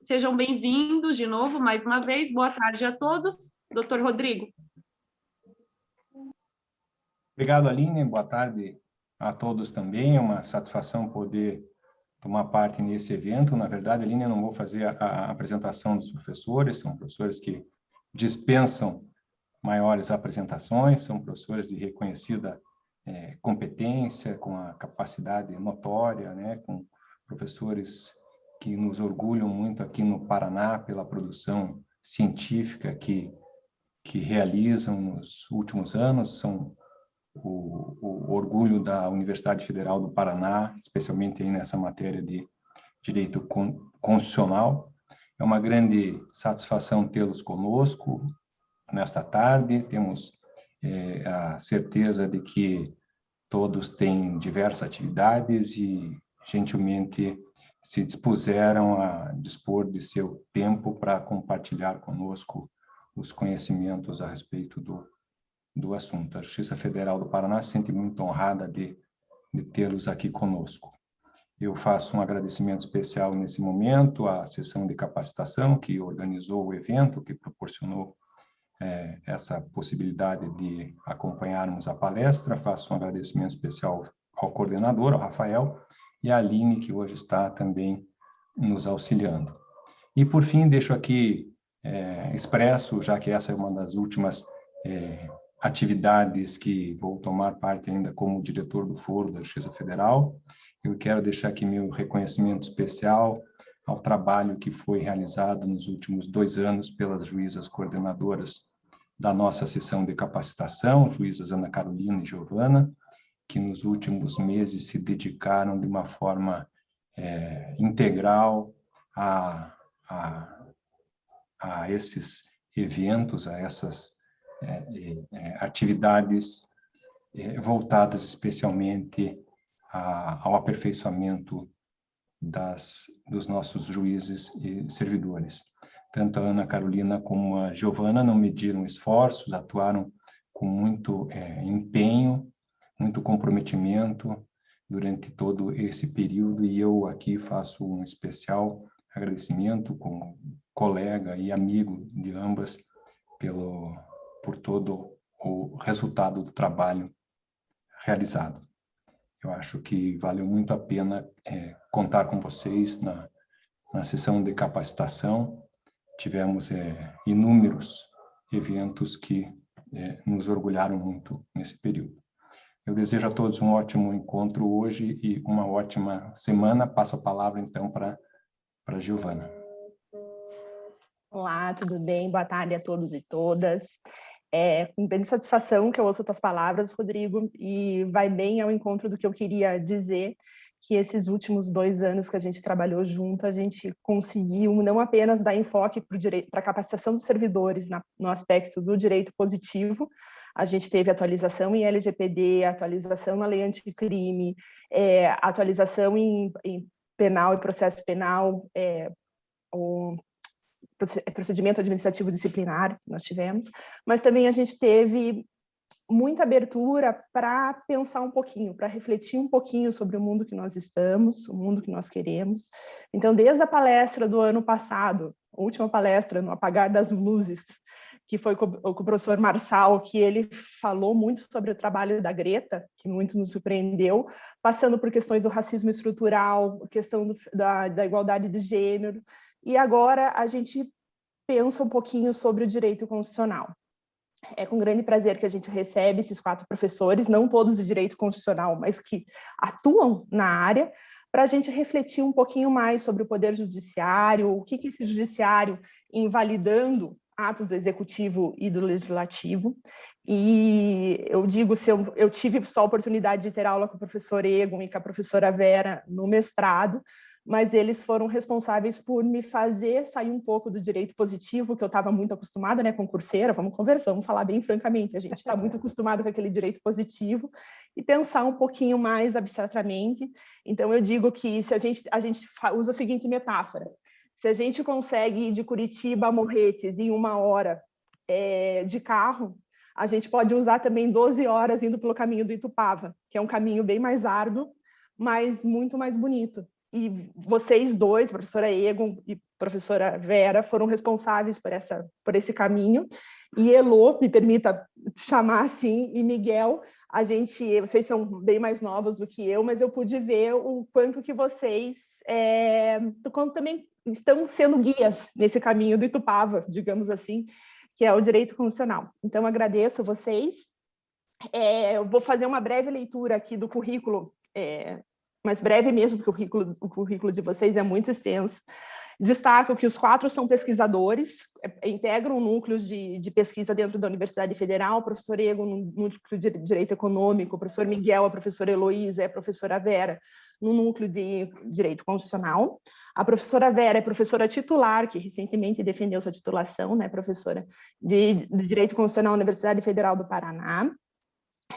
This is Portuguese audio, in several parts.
Sejam bem-vindos de novo, mais uma vez. Boa tarde a todos. Doutor Rodrigo. Obrigado, Aline. Boa tarde a todos também. É uma satisfação poder tomar parte nesse evento. Na verdade, Aline, eu não vou fazer a apresentação dos professores, são professores que dispensam maiores apresentações, são professores de reconhecida competência, com a capacidade notória, né, com professores que nos orgulham muito aqui no Paraná pela produção científica que realizam nos últimos anos, são o orgulho da Universidade Federal do Paraná, especialmente aí nessa matéria de direito constitucional. É uma grande satisfação tê-los conosco nesta tarde. Temos a certeza de que todos têm diversas atividades e gentilmente se dispuseram a dispor de seu tempo para compartilhar conosco os conhecimentos a respeito do assunto. A Justiça Federal do Paraná se sente muito honrada de tê-los aqui conosco. Eu faço um agradecimento especial nesse momento à sessão de capacitação que organizou o evento, que proporcionou essa possibilidade de acompanharmos a palestra. Faço um agradecimento especial ao coordenador, ao Rafael, e à Aline, que hoje está também nos auxiliando. E, por fim, deixo aqui expresso, já que essa é uma das últimas atividades que vou tomar parte ainda como diretor do Foro da Justiça Federal, eu quero deixar aqui meu reconhecimento especial ao trabalho que foi realizado nos últimos 2 anos pelas juízas coordenadoras da nossa sessão de capacitação, juízas Ana Carolina e Giovana, que nos últimos meses se dedicaram de uma forma integral a esses eventos, a essas atividades voltadas especialmente ao aperfeiçoamento dos nossos juízes e servidores. Tanto a Ana Carolina como a Giovana não mediram esforços, atuaram com muito empenho, muito comprometimento durante todo esse período, e eu aqui faço um especial agradecimento como colega e amigo de ambas por todo o resultado do trabalho realizado. Eu acho que valeu muito a pena contar com vocês na sessão de capacitação. Tivemos inúmeros eventos que nos orgulharam muito nesse período. Eu desejo a todos um ótimo encontro hoje e uma ótima semana. Passo a palavra, então, para a Giovana. Olá, tudo bem? Boa tarde a todos e todas. Com grande satisfação que eu ouço tuas palavras, Rodrigo, e vai bem ao encontro do que eu queria dizer, que esses últimos 2 anos que a gente trabalhou junto, a gente conseguiu não apenas dar enfoque para a capacitação dos servidores no aspecto do direito positivo, a gente teve atualização em LGPD, atualização na lei anticrime, atualização em penal e processo penal, o procedimento administrativo disciplinar que nós tivemos, mas também a gente teve muita abertura para pensar um pouquinho, para refletir um pouquinho sobre o mundo que nós estamos, o mundo que nós queremos. Então, desde a palestra do ano passado, a última palestra, no Apagar das Luzes, que foi com o professor Marçal, que ele falou muito sobre o trabalho da Greta, que muito nos surpreendeu, passando por questões do racismo estrutural, questão da igualdade de gênero, e agora a gente pensa um pouquinho sobre o direito constitucional. É com grande prazer que a gente recebe esses 4 professores, não todos de direito constitucional, mas que atuam na área, para a gente refletir um pouquinho mais sobre o poder judiciário, o que esse judiciário invalidando atos do executivo e do legislativo. E eu digo, eu tive só a oportunidade de ter aula com o professor Egon e com a professora Vera no mestrado, mas eles foram responsáveis por me fazer sair um pouco do direito positivo, que eu estava muito acostumada, né, concurseira, vamos conversar, vamos falar bem francamente, a gente está muito acostumado com aquele direito positivo, e pensar um pouquinho mais abstratamente. Então, eu digo que se a gente usa a seguinte metáfora: se a gente consegue ir de Curitiba a Morretes em 1 hora de carro, a gente pode usar também 12 horas indo pelo caminho do Itupava, que é um caminho bem mais árduo, mas muito mais bonito. E vocês dois, professora Egon e professora Vera foram responsáveis por esse caminho, e Elô, me permita chamar assim, e Miguel, vocês são bem mais novos do que eu, mas eu pude ver o quanto que vocês também estão sendo guias nesse caminho do Itupava, digamos assim, que é o direito constitucional. Então, agradeço vocês. Eu vou fazer uma breve leitura aqui do currículo, mas breve mesmo, porque o currículo de vocês é muito extenso. Destaco que os 4 são pesquisadores, integram núcleos de pesquisa dentro da Universidade Federal, o professor Ego no núcleo de Direito Econômico, o professor Miguel, a professora Heloísa e a professora Vera no núcleo de Direito Constitucional. A professora Vera é professora titular, que recentemente defendeu sua titulação, né, professora de Direito Constitucional na Universidade Federal do Paraná.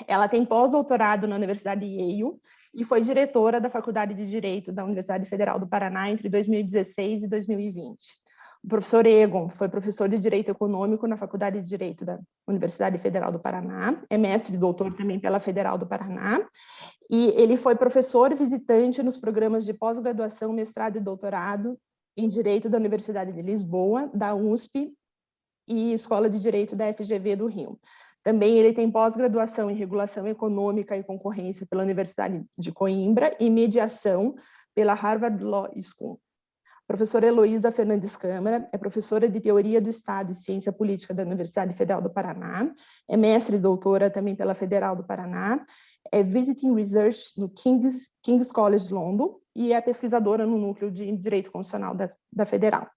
Ela tem pós-doutorado na Universidade Yale e foi diretora da Faculdade de Direito da Universidade Federal do Paraná entre 2016 e 2020. O professor Egon foi professor de Direito Econômico na Faculdade de Direito da Universidade Federal do Paraná, é mestre e doutor também pela Federal do Paraná, e ele foi professor visitante nos programas de pós-graduação, mestrado e doutorado em Direito da Universidade de Lisboa, da USP e Escola de Direito da FGV do Rio. Também ele tem pós-graduação em Regulação Econômica e Concorrência pela Universidade de Coimbra e Mediação pela Harvard Law School. A professora Heloísa Fernandes Câmara é professora de Teoria do Estado e Ciência Política da Universidade Federal do Paraná, é mestre e doutora também pela Federal do Paraná, é Visiting Research no King's College London e é pesquisadora no Núcleo de Direito Constitucional da Federal.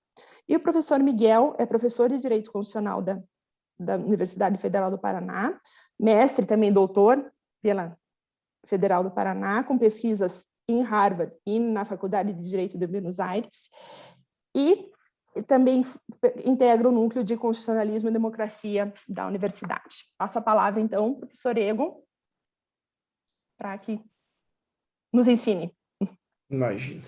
E o professor Miguel é professor de Direito Constitucional da Universidade Federal do Paraná, mestre também doutor pela Federal do Paraná, com pesquisas em Harvard e na Faculdade de Direito de Buenos Aires, e também integra o Núcleo de Constitucionalismo e Democracia da Universidade. Passo a palavra, então, para o professor Egon, para que nos ensine. Imagina.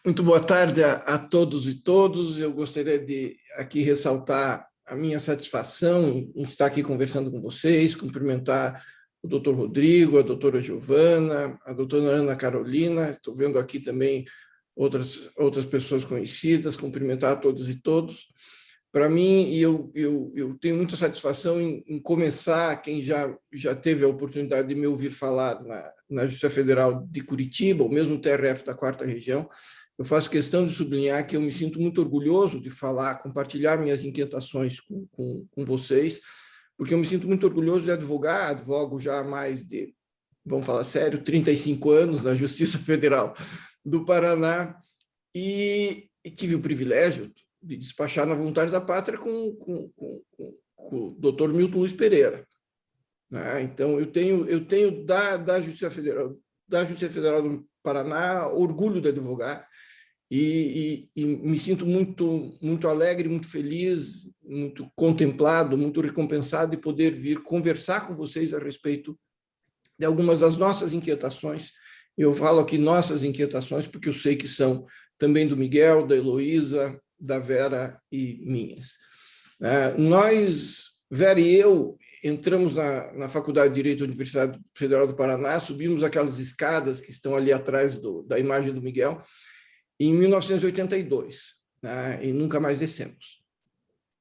Muito boa tarde a todos e todas. Eu gostaria de aqui ressaltar a minha satisfação em estar aqui conversando com vocês, cumprimentar o doutor Rodrigo, a doutora Giovana, a doutora Ana Carolina, estou vendo aqui também outras pessoas conhecidas, cumprimentar a todos e todos. Para mim, eu tenho muita satisfação em começar, quem já teve a oportunidade de me ouvir falar na Justiça Federal de Curitiba, ou mesmo no TRF da 4ª Região, eu faço questão de sublinhar que eu me sinto muito orgulhoso de falar, compartilhar minhas inquietações com vocês, porque eu me sinto muito orgulhoso de advogar, advogo já há mais de, vamos falar sério, 35 anos na Justiça Federal do Paraná, e tive o privilégio de despachar na Voluntários da Pátria com o doutor Milton Luiz Pereira. Então, eu tenho da Justiça Federal do Paraná orgulho de advogar, e me sinto muito alegre, muito feliz, muito contemplado, muito recompensado de poder vir conversar com vocês a respeito de algumas das nossas inquietações. Eu falo aqui nossas inquietações porque eu sei que são também do Miguel, da Heloísa, da Vera e minhas. Nós, Vera e eu, entramos na Faculdade de Direito da Universidade Federal do Paraná, subimos aquelas escadas que estão ali atrás da imagem do Miguel, em 1982, e nunca mais descemos.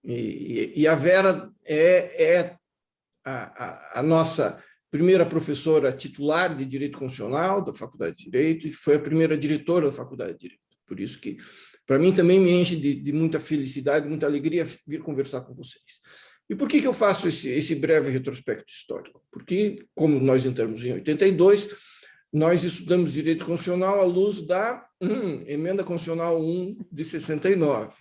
E a Vera é a nossa primeira professora titular de Direito Constitucional da Faculdade de Direito e foi a primeira diretora da Faculdade de Direito. Por isso que, para mim, também me enche de muita felicidade, muita alegria vir conversar com vocês. E por que eu faço esse breve retrospecto histórico? Porque, como nós entramos em 82, nós estudamos Direito Constitucional à luz da Emenda Constitucional 1 de 69.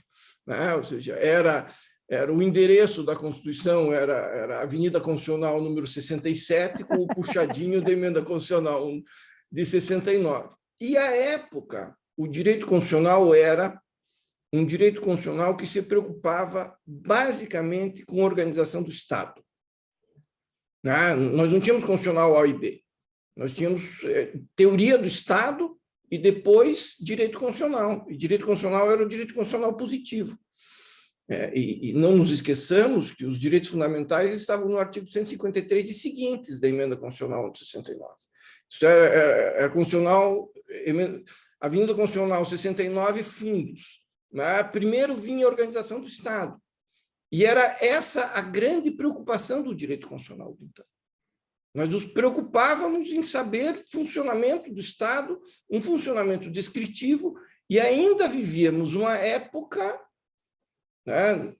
Ou seja, era o endereço da Constituição, era a Avenida Constitucional número 67, com o puxadinho da Emenda Constitucional 1 de 69. E, à época, o direito constitucional era um direito constitucional que se preocupava basicamente com a organização do Estado. Nós não tínhamos constitucional A e B. Nós tínhamos teoria do Estado e depois direito constitucional. E direito constitucional era o direito constitucional positivo. E não nos esqueçamos que os direitos fundamentais estavam no artigo 153 e seguintes da Emenda Constitucional de 69. Isso era constitucional, Avenida Constitucional 69, fundos. né? Primeiro vinha a organização do Estado. E era essa a grande preocupação do direito constitucional. Então, nós nos preocupávamos em saber funcionamento do Estado, um funcionamento descritivo, e ainda vivíamos uma época, né,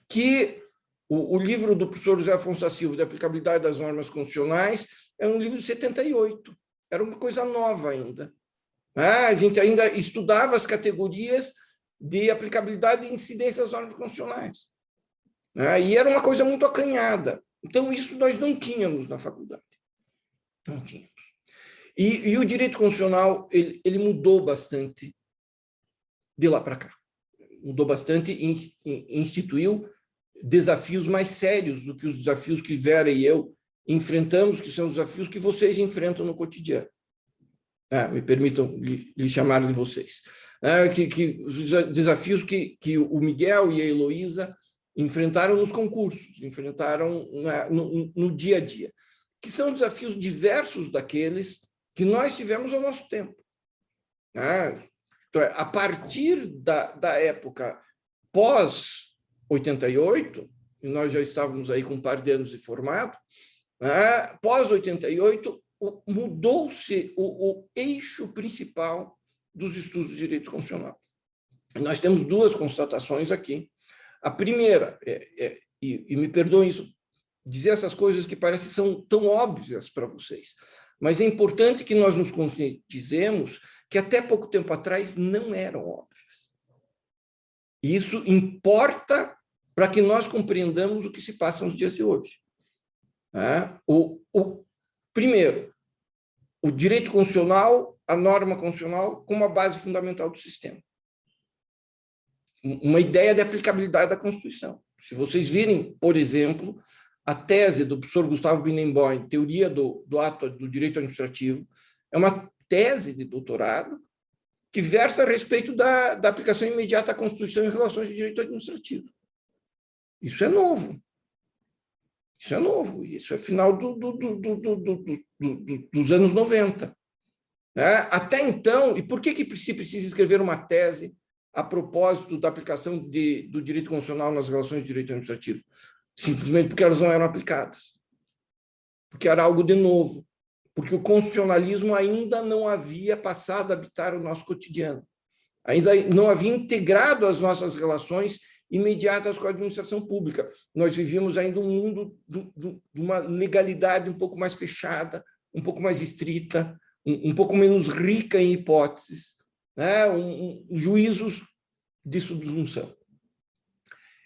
que o livro do professor José Afonso da Silva, de aplicabilidade das normas constitucionais, é um livro de 78. Era uma coisa nova ainda. A gente ainda estudava as categorias de aplicabilidade e incidência das normas constitucionais. E era uma coisa muito acanhada. Então, isso nós não tínhamos na faculdade. Não tínhamos. E o direito constitucional, ele mudou bastante de lá para cá. Mudou bastante e instituiu desafios mais sérios do que os desafios que Vera e eu enfrentamos, que são os desafios que vocês enfrentam no cotidiano. Me permitam lhe chamar de vocês. Os desafios que o Miguel e a Heloísa enfrentaram nos concursos, enfrentaram no dia a dia, que são desafios diversos daqueles que nós tivemos ao nosso tempo. Então, a partir da época pós-88, e nós já estávamos aí com um par de anos de formado, pós-88, mudou-se o eixo principal dos estudos de direito constitucional. E nós temos duas constatações aqui. A primeira, e me perdoem isso, dizer essas coisas que parecem são tão óbvias para vocês, mas é importante que nós nos conscientizemos que até pouco tempo atrás não eram óbvias. E isso importa para que nós compreendamos o que se passa nos dias de hoje. Primeiro, o direito constitucional, a norma constitucional, como a base fundamental do sistema. Uma ideia de aplicabilidade da Constituição. Se vocês virem, por exemplo, a tese do professor Gustavo Binnenboim, Teoria do Ato do Direito Administrativo, é uma tese de doutorado que versa a respeito da aplicação imediata à Constituição em relações de direito administrativo. Isso é novo. Isso é novo. Isso é final dos anos 90. Até então, e por que se precisa escrever uma tese a propósito da aplicação do direito constitucional nas relações de direito administrativo? Simplesmente porque elas não eram aplicadas. Porque era algo de novo. Porque o constitucionalismo ainda não havia passado a habitar o nosso cotidiano. Ainda não havia integrado as nossas relações imediatas com a administração pública. Nós vivíamos ainda um mundo de uma legalidade um pouco mais fechada, um pouco mais estrita, um pouco menos rica em hipóteses, juízos de subsunção.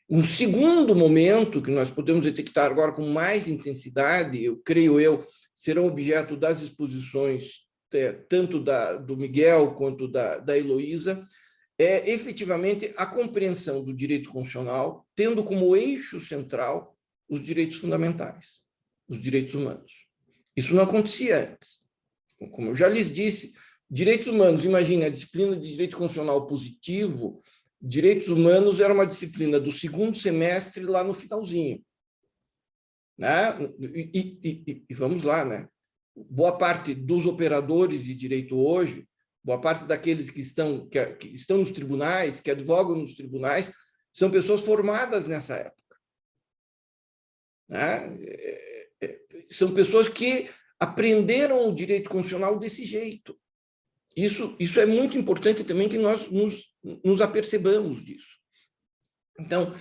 Um segundo momento que nós podemos detectar agora com mais intensidade, creio, serão objeto das exposições tanto do Miguel quanto da Heloísa, é efetivamente a compreensão do direito constitucional, tendo como eixo central os direitos fundamentais, os direitos humanos. Isso não acontecia antes. Como eu já lhes disse, direitos humanos, imagine a disciplina de direito constitucional positivo, direitos humanos era uma disciplina do segundo semestre lá no finalzinho. E vamos lá, boa parte dos operadores de direito hoje, boa parte daqueles que estão nos tribunais, que advogam nos tribunais, são pessoas formadas nessa época. São pessoas que aprenderam o direito constitucional desse jeito. Isso é muito importante também que nós nos apercebamos disso. Então,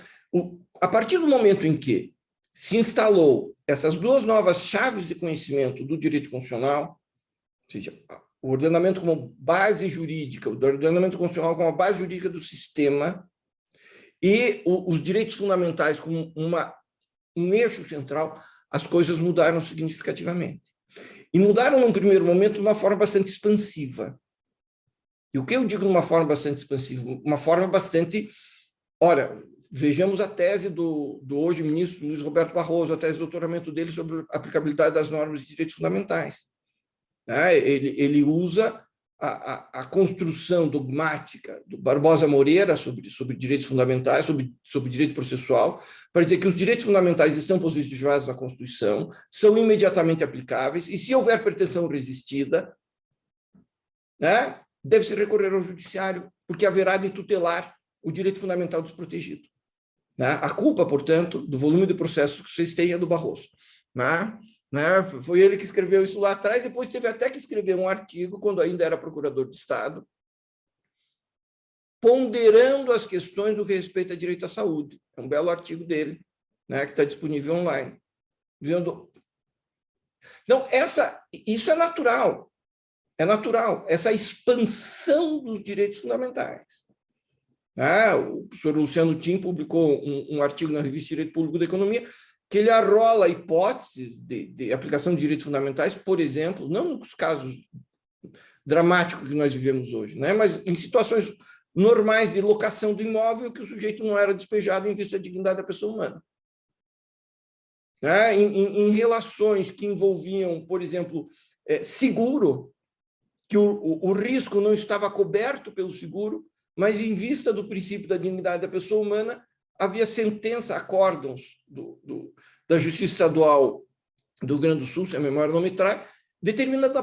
a partir do momento em que se instalou essas duas novas chaves de conhecimento do direito constitucional, ou seja, o ordenamento como base jurídica, o ordenamento constitucional como a base jurídica do sistema e os direitos fundamentais como um eixo central, as coisas mudaram significativamente. E mudaram, num primeiro momento, de uma forma bastante expansiva. E o que eu digo de uma forma bastante expansiva? Uma forma bastante... Ora, vejamos a tese do hoje ministro Luiz Roberto Barroso, a tese de doutoramento dele sobre a aplicabilidade das normas de direitos fundamentais. Ele usa a construção dogmática do Barbosa Moreira sobre direitos fundamentais, sobre direito processual, para dizer que os direitos fundamentais estão positivados na Constituição, são imediatamente aplicáveis, e se houver pretensão resistida, deve-se recorrer ao judiciário, porque haverá de tutelar o direito fundamental desprotegido. Né? A culpa, portanto, do volume de processos que vocês têm é do Barroso. Né? Foi ele que escreveu isso lá atrás, depois teve até que escrever um artigo, quando ainda era procurador de Estado, ponderando as questões do que respeita a direito à saúde. É um belo artigo dele, né, que está disponível online. Dizendo... Então, isso é natural. É natural, essa expansão dos direitos fundamentais. O professor Luciano Tim publicou um artigo na revista Direito Público da Economia, que ele arrola hipóteses de aplicação de direitos fundamentais, por exemplo, não nos casos dramáticos que nós vivemos hoje, né, mas em situações normais de locação do imóvel que o sujeito não era despejado em vista da dignidade da pessoa humana. Em relações que envolviam, por exemplo, seguro, que o risco não estava coberto pelo seguro, mas em vista do princípio da dignidade da pessoa humana, havia sentença, acórdãos da Justiça Estadual do Rio Grande do Sul, se a memória não me trai, determinando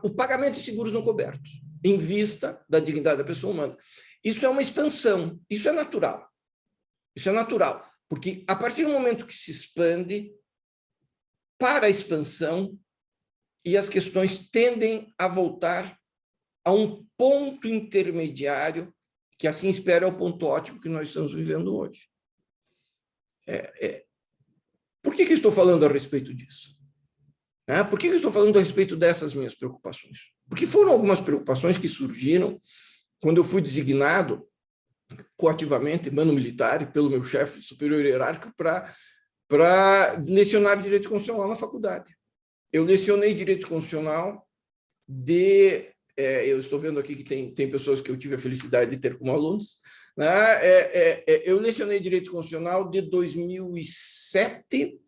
o pagamento de seguros não cobertos, em vista da dignidade da pessoa humana. Isso é uma expansão, isso é natural. Isso é natural, porque a partir do momento que se expande, para a expansão, e as questões tendem a voltar a um ponto intermediário, que assim espera é o ponto ótimo que nós estamos vivendo hoje. Por que eu estou falando a respeito disso? Por que eu estou falando a respeito dessas minhas preocupações? Porque foram algumas preocupações que surgiram quando eu fui designado coativamente, mano militar, pelo meu chefe superior hierárquico, para lecionar direito constitucional na faculdade. Eu lecionei direito constitucional eu estou vendo aqui que tem pessoas que eu tive a felicidade de ter como alunos, né? Eu lecionei direito constitucional de 2007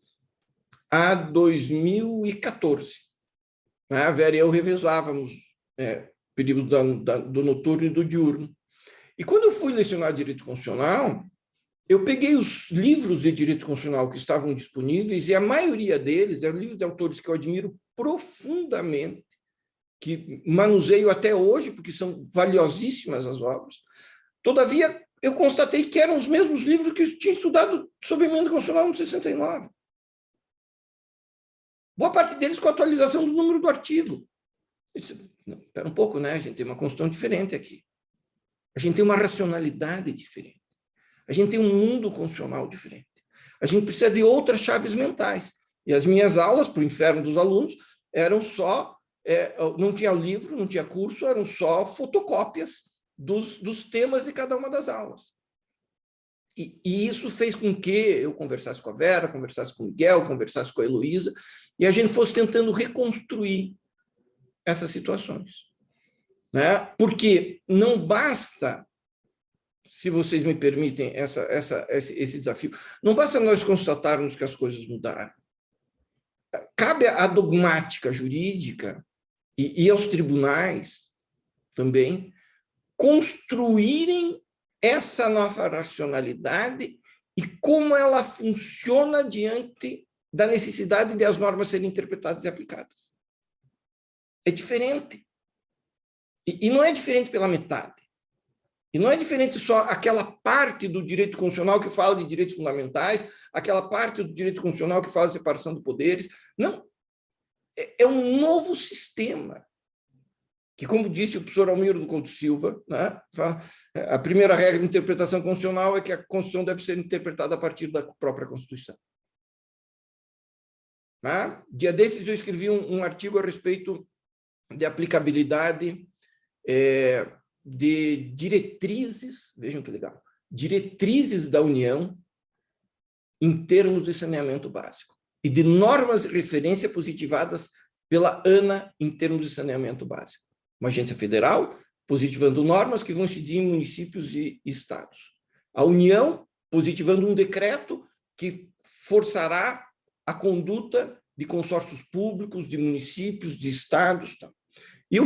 a 2014. Né? A Vera e eu revezávamos períodos do noturno e do diurno. E quando eu fui lecionar direito constitucional, eu peguei os livros de direito constitucional que estavam disponíveis, e a maioria deles eram livros de autores que eu admiro profundamente, que manuseio até hoje, porque são valiosíssimas as obras. Todavia, eu constatei que eram os mesmos livros que eu tinha estudado sobre emenda constitucional no 69. Boa parte deles com a atualização do número do artigo. Espera um pouco, né? A gente tem uma Constituição diferente aqui. A gente tem uma racionalidade diferente. A gente tem um mundo constitucional diferente. A gente precisa de outras chaves mentais. E as minhas aulas, para o inferno dos alunos, eram só... não tinha livro, não tinha curso, eram só fotocópias dos temas de cada uma das aulas. E isso fez com que eu conversasse com a Vera, conversasse com o Miguel, conversasse com a Heloísa, e a gente fosse tentando reconstruir essas situações. Né? Porque não basta, se vocês me permitem esse desafio, não basta nós constatarmos que as coisas mudaram. Cabe à dogmática jurídica e aos tribunais também construírem essa nova racionalidade e como ela funciona diante da necessidade de as normas serem interpretadas e aplicadas. É diferente. E não é diferente pela metade. E não é diferente só aquela parte do direito constitucional que fala de direitos fundamentais, aquela parte do direito constitucional que fala de separação de poderes. Não. É um novo sistema, que, como disse o professor Almiro do Couto Silva, né, a primeira regra de interpretação constitucional é que a Constituição deve ser interpretada a partir da própria Constituição. Né? Dia desses eu escrevi um artigo a respeito de aplicabilidade de diretrizes, vejam que legal, diretrizes da União em termos de saneamento básico e de normas de referência positivadas pela ANA em termos de saneamento básico. Uma agência federal positivando normas que vão incidir em municípios e estados. A União positivando um decreto que forçará a conduta de consórcios públicos, de municípios, de estados. Tá? E eu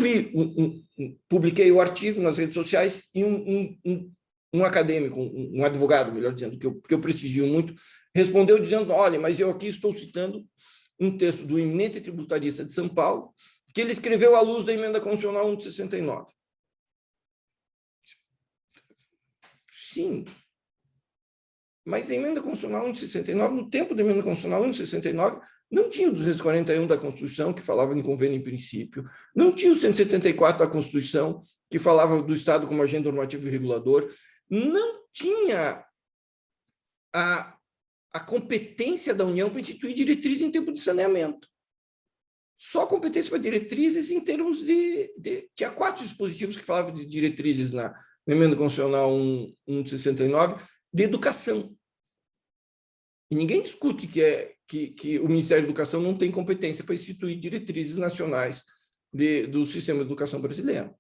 publiquei o artigo nas redes sociais e um acadêmico, um advogado, melhor dizendo, que eu prestigio muito, respondeu dizendo, olha, mas eu aqui estou citando um texto do eminente tributarista de São Paulo, que ele escreveu à luz da emenda constitucional 1 de 69. Sim. Mas a emenda constitucional 1 de 69, no tempo da emenda constitucional 1 de 69, não tinha o 241 da Constituição, que falava em convênio em princípio, não tinha o 174 da Constituição, que falava do Estado como agente normativo e regulador, não tinha a competência da União para instituir diretrizes em tempo de saneamento. Só competência para diretrizes em termos tinha 4 dispositivos que falavam de diretrizes na emenda constitucional 1 de 69, de educação. E ninguém discute que o Ministério da Educação não tem competência para instituir diretrizes nacionais do sistema de educação brasileiro.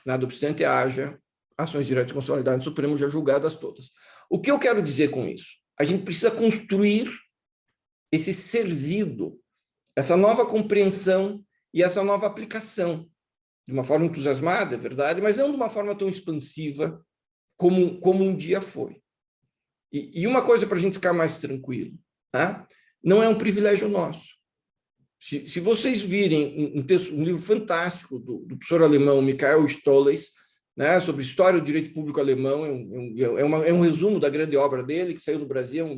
Nada obstante, haja ações diretas de constitucionalidade no Supremo já julgadas todas. O que eu quero dizer com isso? A gente precisa construir esse serzido, essa nova compreensão e essa nova aplicação, de uma forma entusiasmada, é verdade, mas não de uma forma tão expansiva como um dia foi. E uma coisa para a gente ficar mais tranquilo, tá? Não é um privilégio nosso. Se vocês virem um livro fantástico do professor alemão Michael Stolleis, né, sobre história do direito público alemão, é um resumo da grande obra dele, que saiu no Brasil, um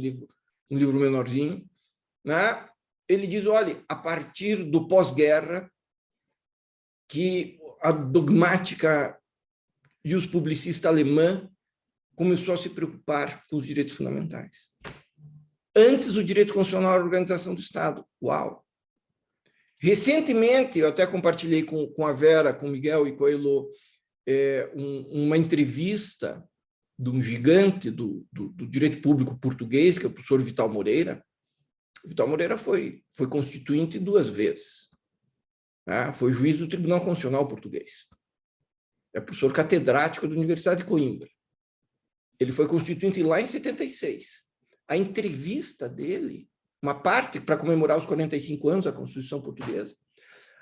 livro menorzinho, né? Ele diz, olha, a partir do pós-guerra, que a dogmática e os publicistas alemã começou a se preocupar com os direitos fundamentais. Antes, o direito constitucional era a organização do Estado. Uau! Recentemente, eu até compartilhei com a Vera, com o Miguel e com a Elô, uma entrevista de um gigante do direito público português, que é o professor Vital Moreira. Vital Moreira foi constituinte 2 vezes. Né? Foi juiz do Tribunal Constitucional Português. É professor catedrático da Universidade de Coimbra. Ele foi constituinte lá em 76. A entrevista dele, uma parte para comemorar os 45 anos da Constituição Portuguesa,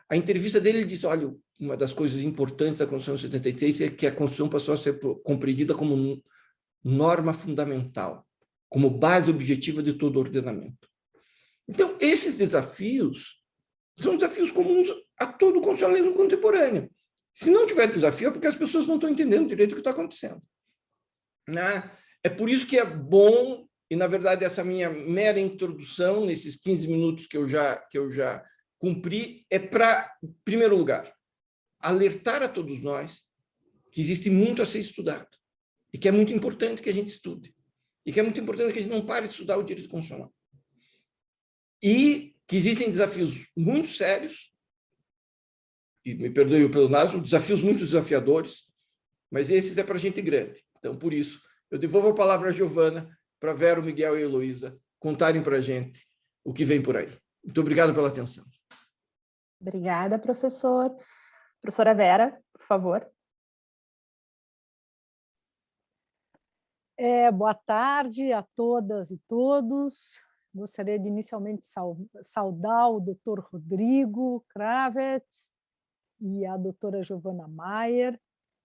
a entrevista dele, ele disse, olha, uma das coisas importantes da Constituição de 76 é que a Constituição passou a ser compreendida como norma fundamental, como base objetiva de todo ordenamento. Então, esses desafios são desafios comuns a todo o constitucionalismo contemporâneo. Se não tiver desafio, é porque as pessoas não estão entendendo direito o que está acontecendo. Né? É por isso que é bom, e na verdade essa minha mera introdução, nesses 15 minutos que eu já cumpri, é para, em primeiro lugar, alertar a todos nós que existe muito a ser estudado, e que é muito importante que a gente estude, e que é muito importante que a gente não pare de estudar o direito constitucional. E que existem desafios muito sérios, e me perdoe o pleonasmo, desafios muito desafiadores, mas esses é para gente grande. Então, por isso, eu devolvo a palavra à Giovana, para Vera, Miguel e Heloísa contarem para a gente o que vem por aí. Muito obrigado pela atenção. Obrigada, professor. Professora Vera, por favor. Boa tarde a todas e todos. Gostaria de inicialmente saudar o doutor Rodrigo Kravetz e a doutora Giovana Maier.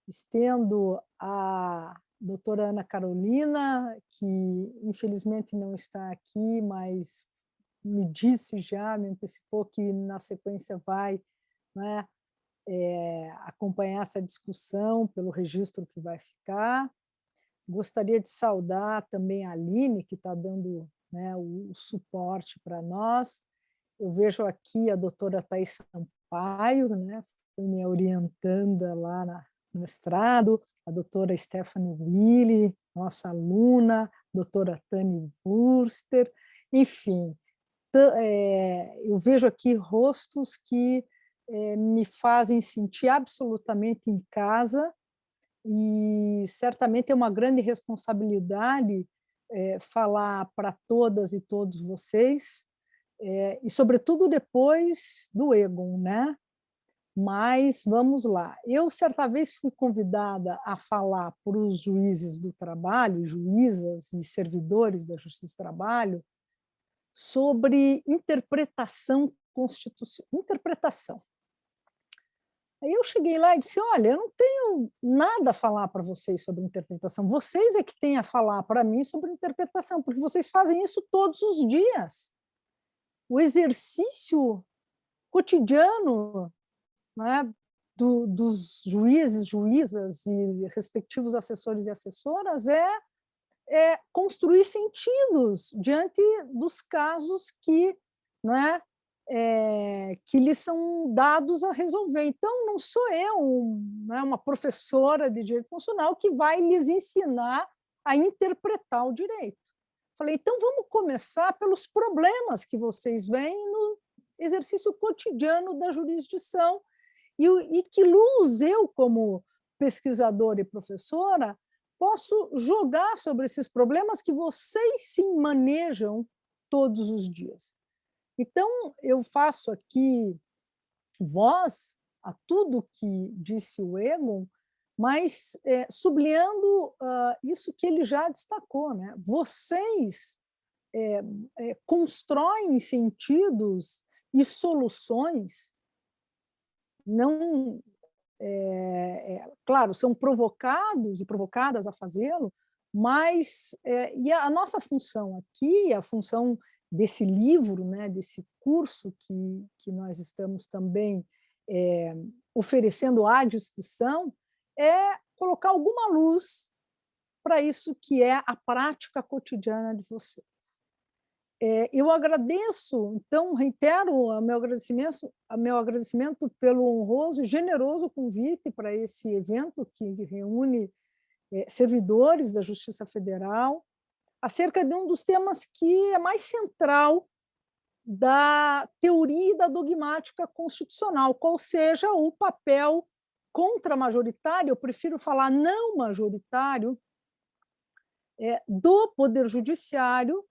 Estendo a doutora Ana Carolina, que infelizmente não está aqui, mas me antecipou que na sequência vai, né, acompanhar essa discussão pelo registro que vai ficar. Gostaria de saudar também a Aline, que está dando, né, o suporte para nós. Eu vejo aqui a doutora Thais Sampaio, né, foi minha orientanda lá no mestrado, a doutora Stephanie Willi, nossa aluna, doutora Tani Wurster, enfim, eu vejo aqui rostos que me fazem sentir absolutamente em casa, e certamente é uma grande responsabilidade falar para todas e todos vocês, e sobretudo depois do Egon, né? Mas vamos lá. Eu, certa vez, fui convidada a falar para os juízes do trabalho, juízas e servidores da Justiça do Trabalho, sobre interpretação constitucional. Interpretação. Aí eu cheguei lá e disse, olha, eu não tenho nada a falar para vocês sobre interpretação, vocês é que têm a falar para mim sobre interpretação, porque vocês fazem isso todos os dias. O exercício cotidiano, né, dos juízes, juízas e respectivos assessores e assessoras é construir sentidos diante dos casos que, né, que lhes são dados a resolver. Então, não sou eu, né, uma professora de direito constitucional que vai lhes ensinar a interpretar o direito. Falei, então vamos começar pelos problemas que vocês veem no exercício cotidiano da jurisdição e que luz eu, como pesquisadora e professora, posso jogar sobre esses problemas que vocês sim manejam todos os dias. Então, eu faço aqui voz a tudo que disse o Egon, mas sublinhando isso que ele já destacou, né? Vocês constroem sentidos e soluções, não, claro, são provocados e provocadas a fazê-lo, mas e a nossa função aqui, a função desse livro, né, desse curso que nós estamos também oferecendo à discussão, é colocar alguma luz para isso que é a prática cotidiana de vocês. Eu agradeço, então, reitero o meu agradecimento pelo honroso e generoso convite para esse evento que reúne servidores da Justiça Federal, acerca de um dos temas que é mais central da teoria e da dogmática constitucional, qual seja o papel contra-majoritário, eu prefiro falar não majoritário, do Poder Judiciário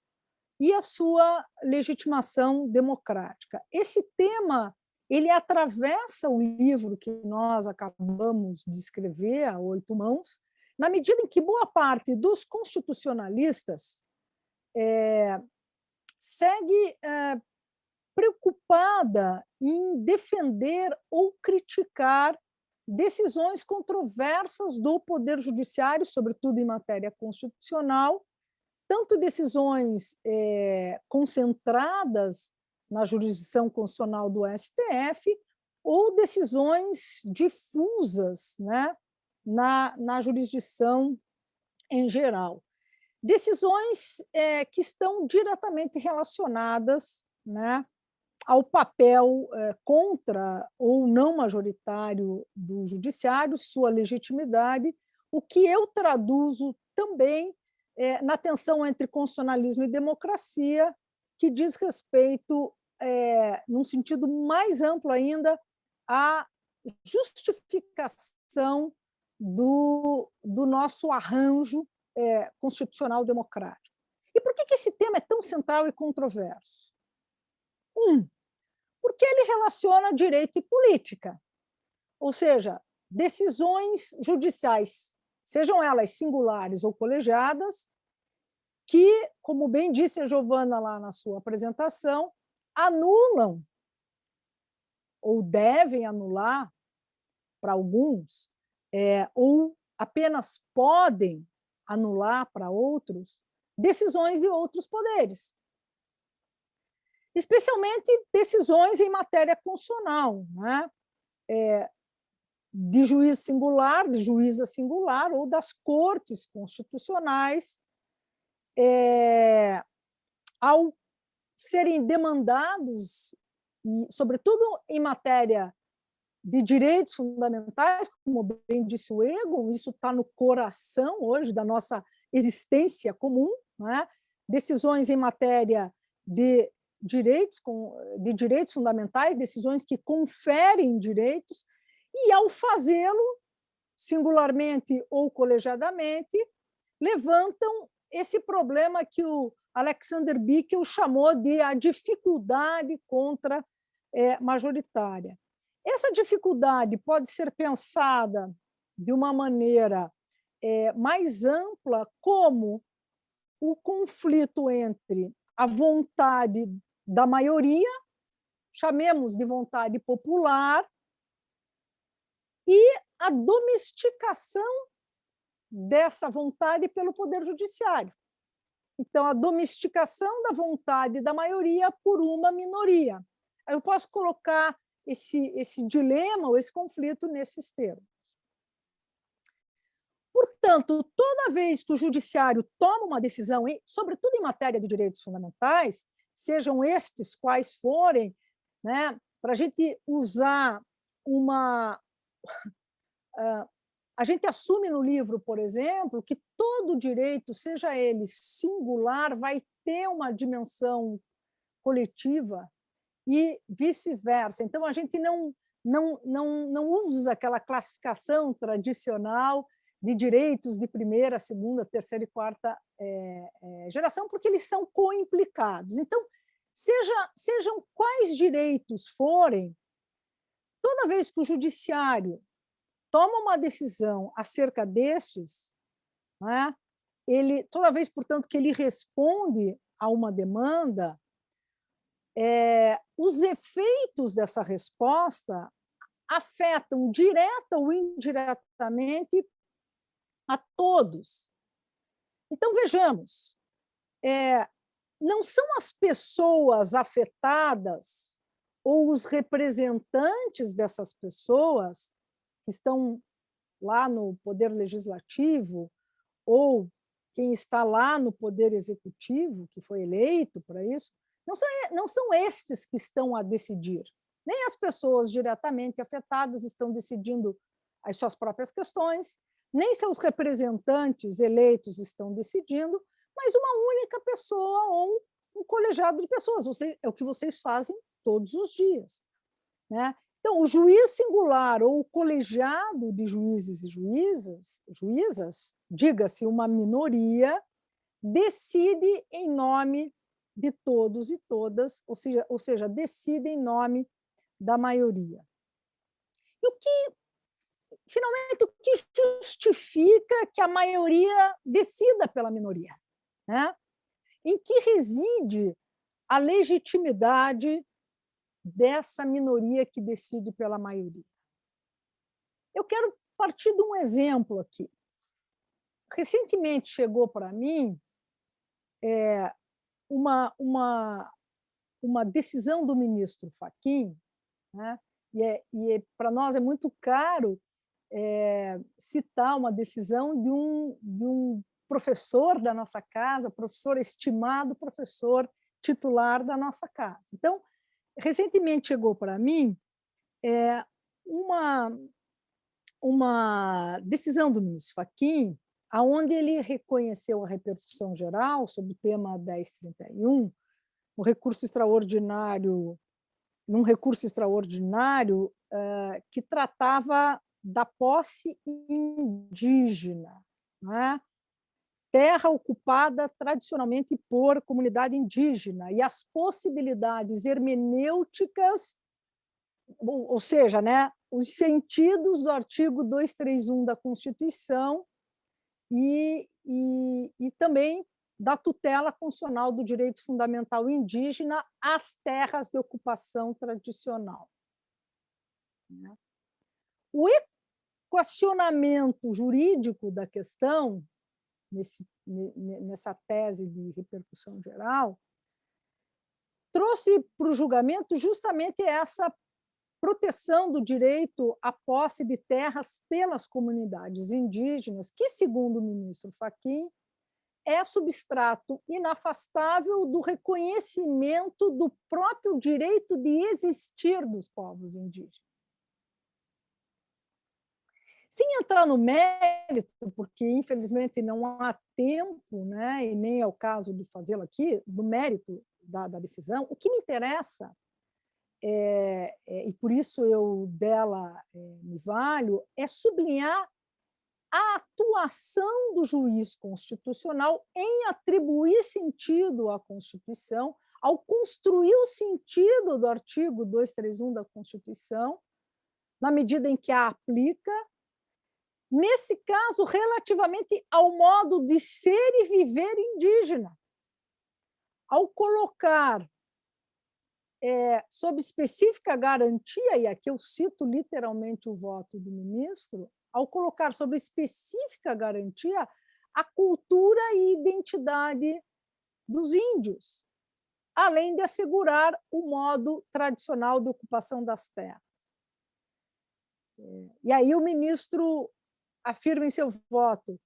e a sua legitimação democrática. Esse tema ele atravessa o livro que nós acabamos de escrever, a 8 mãos, na medida em que boa parte dos constitucionalistas segue preocupada em defender ou criticar decisões controversas do Poder Judiciário, sobretudo em matéria constitucional, tanto decisões concentradas na jurisdição constitucional do STF ou decisões difusas, né, na jurisdição em geral. Decisões que estão diretamente relacionadas, né, ao papel contra ou não majoritário do judiciário, sua legitimidade, o que eu traduzo também na tensão entre constitucionalismo e democracia, que diz respeito, num sentido mais amplo ainda, à justificação do nosso arranjo constitucional democrático. E por que esse tema é tão central e controverso? Porque ele relaciona direito e política, ou seja, decisões judiciais, sejam elas singulares ou colegiadas, que, como bem disse a Giovana lá na sua apresentação, anulam ou devem anular, para alguns, ou apenas podem anular para outros, decisões de outros poderes. Especialmente decisões em matéria constitucional, né? De juiz singular, de juíza singular, ou das cortes constitucionais, ao serem demandados, sobretudo em matéria de direitos fundamentais, como bem disse o Egon, isso está no coração hoje da nossa existência comum, né? Decisões em matéria de direitos fundamentais, decisões que conferem direitos, e, ao fazê-lo, singularmente ou colegiadamente, levantam esse problema que o Alexander Bickel chamou de a dificuldade contra-majoritária. Essa dificuldade pode ser pensada de uma maneira mais ampla como o conflito entre a vontade da maioria, chamemos de vontade popular, e a domesticação dessa vontade pelo Poder Judiciário. Então, a domesticação da vontade da maioria por uma minoria. Eu posso colocar esse dilema ou esse conflito nesses termos. Portanto, toda vez que o judiciário toma uma decisão, sobretudo em matéria de direitos fundamentais, sejam estes quais forem, né, para a gente usar uma... A gente assume no livro, por exemplo, que todo direito, seja ele singular, vai ter uma dimensão coletiva e vice-versa. Então, a gente não usa aquela classificação tradicional de direitos de primeira, segunda, terceira e quarta geração, porque eles são coimplicados. Então, sejam quais direitos forem, toda vez que o judiciário toma uma decisão acerca destes, né, toda vez, portanto, que ele responde a uma demanda, os efeitos dessa resposta afetam direta ou indiretamente a todos. Então, vejamos, não são as pessoas afetadas ou os representantes dessas pessoas que estão lá no Poder Legislativo ou quem está lá no Poder Executivo, que foi eleito para isso, não são estes que estão a decidir. Nem as pessoas diretamente afetadas estão decidindo as suas próprias questões, nem seus representantes eleitos estão decidindo, mas uma única pessoa ou um colegiado de pessoas. É o que vocês fazem todos os dias, né? Então, o juiz singular ou o colegiado de juízes e juízas, diga-se uma minoria, decide em nome de todos e todas, ou seja, decide em nome da maioria. E finalmente, o que justifica que a maioria decida pela minoria, né? Em que reside a legitimidade dessa minoria que decide pela maioria? Eu quero partir de um exemplo aqui. Recentemente chegou para mim uma decisão do ministro Fachin, né? E para nós é muito caro citar uma decisão de um professor da nossa casa, professor estimado, professor titular da nossa casa. Então, recentemente chegou para mim uma decisão do ministro Fachin, onde ele reconheceu a repercussão geral sobre o tema 1031, num recurso extraordinário que tratava da posse indígena, né? Terra ocupada tradicionalmente por comunidade indígena, e as possibilidades hermenêuticas, ou seja, né, os sentidos do artigo 231 da Constituição e também da tutela constitucional do direito fundamental indígena às terras de ocupação tradicional. O equacionamento jurídico da questão, nessa tese de repercussão geral, trouxe para o julgamento justamente essa proteção do direito à posse de terras pelas comunidades indígenas, que, segundo o ministro Fachin, é substrato inafastável do reconhecimento do próprio direito de existir dos povos indígenas. Sem entrar no mérito, porque, infelizmente, não há tempo, né, e nem é o caso de fazê-lo aqui, do mérito da decisão, o que me interessa, e por isso eu dela me valho, é sublinhar a atuação do juiz constitucional em atribuir sentido à Constituição, ao construir o sentido do artigo 231 da Constituição, na medida em que a aplica, nesse caso, relativamente ao modo de ser e viver indígena, ao colocar sob específica garantia, e aqui eu cito literalmente o voto do ministro, ao colocar sob específica garantia a cultura e identidade dos índios, além de assegurar o modo tradicional de ocupação das terras. E aí o ministro afirma em seu voto: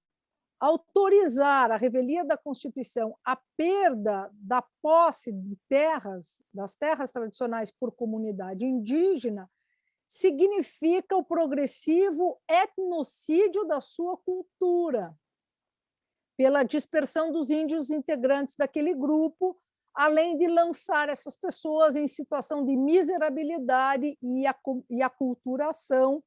autorizar a revelia da Constituição a perda da posse de terras, das terras tradicionais por comunidade indígena, significa o progressivo etnocídio da sua cultura, pela dispersão dos índios integrantes daquele grupo, além de lançar essas pessoas em situação de miserabilidade e aculturação,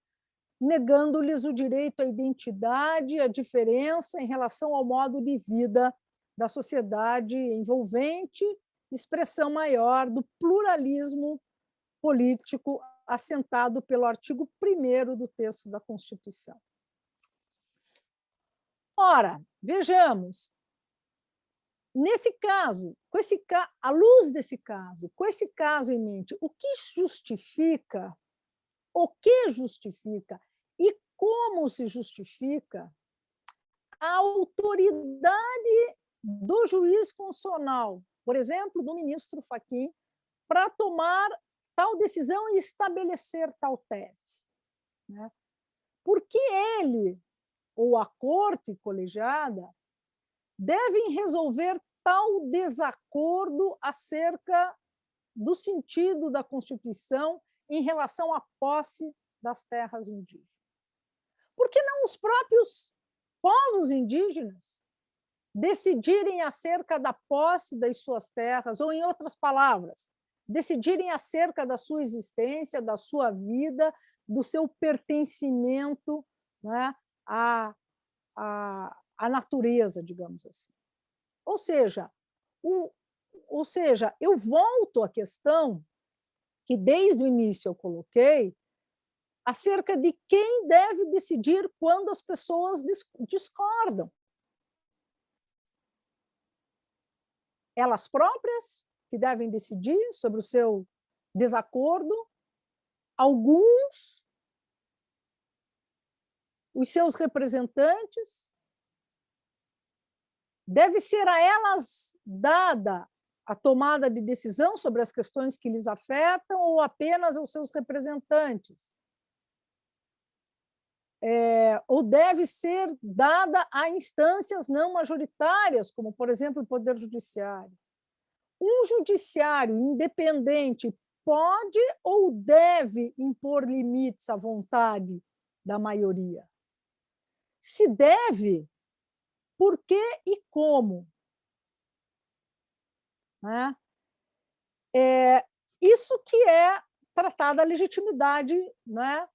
negando-lhes o direito à identidade, à diferença em relação ao modo de vida da sociedade envolvente, expressão maior do pluralismo político assentado pelo artigo 1º do texto da Constituição. Ora, vejamos, nesse caso, à luz desse caso, com esse caso em mente, o que justifica e como se justifica a autoridade do juiz constitucional, por exemplo, do ministro Fachin, para tomar tal decisão e estabelecer tal tese, né? Porque ele ou a corte colegiada devem resolver tal desacordo acerca do sentido da Constituição em relação à posse das terras indígenas? Por que não os próprios povos indígenas decidirem acerca da posse das suas terras, ou, em outras palavras, decidirem acerca da sua existência, da sua vida, do seu pertencimento, né, à natureza, digamos assim? Ou seja, eu volto à questão que desde o início eu coloquei, acerca de quem deve decidir quando as pessoas discordam. Elas próprias, que devem decidir sobre o seu desacordo, alguns, os seus representantes, deve ser a elas dada a tomada de decisão sobre as questões que lhes afetam ou apenas aos seus representantes? Ou deve ser dada a instâncias não majoritárias, como, por exemplo, o Poder Judiciário? Um judiciário independente pode ou deve impor limites à vontade da maioria? Se deve, por que e como? Né? Isso que é tratar da legitimidade, né,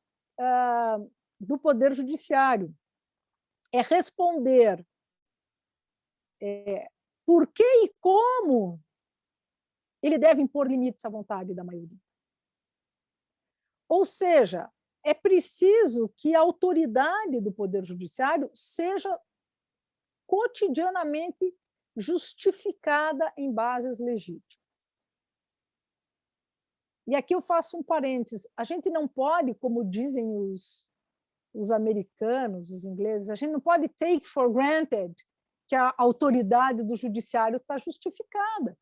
do Poder Judiciário. É responder por que e como ele deve impor limites à vontade da maioria. Ou seja, é preciso que a autoridade do Poder Judiciário seja cotidianamente justificada em bases legítimas. E aqui eu faço um parênteses. A gente não pode, como dizem os americanos, os ingleses, a gente não pode take for granted que a autoridade do judiciário está justificada.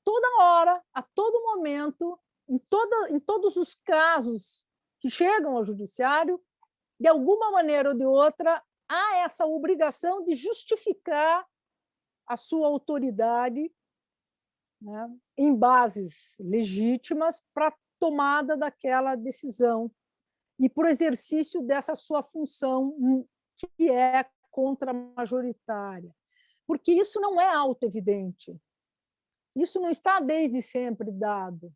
Toda hora, a todo momento, em todos os casos que chegam ao judiciário, de alguma maneira ou de outra, há essa obrigação de justificar a sua autoridade, né, em bases legítimas para a tomada daquela decisão e para o exercício dessa sua função que é contra-majoritária. Porque isso não é autoevidente. Isso não está desde sempre dado.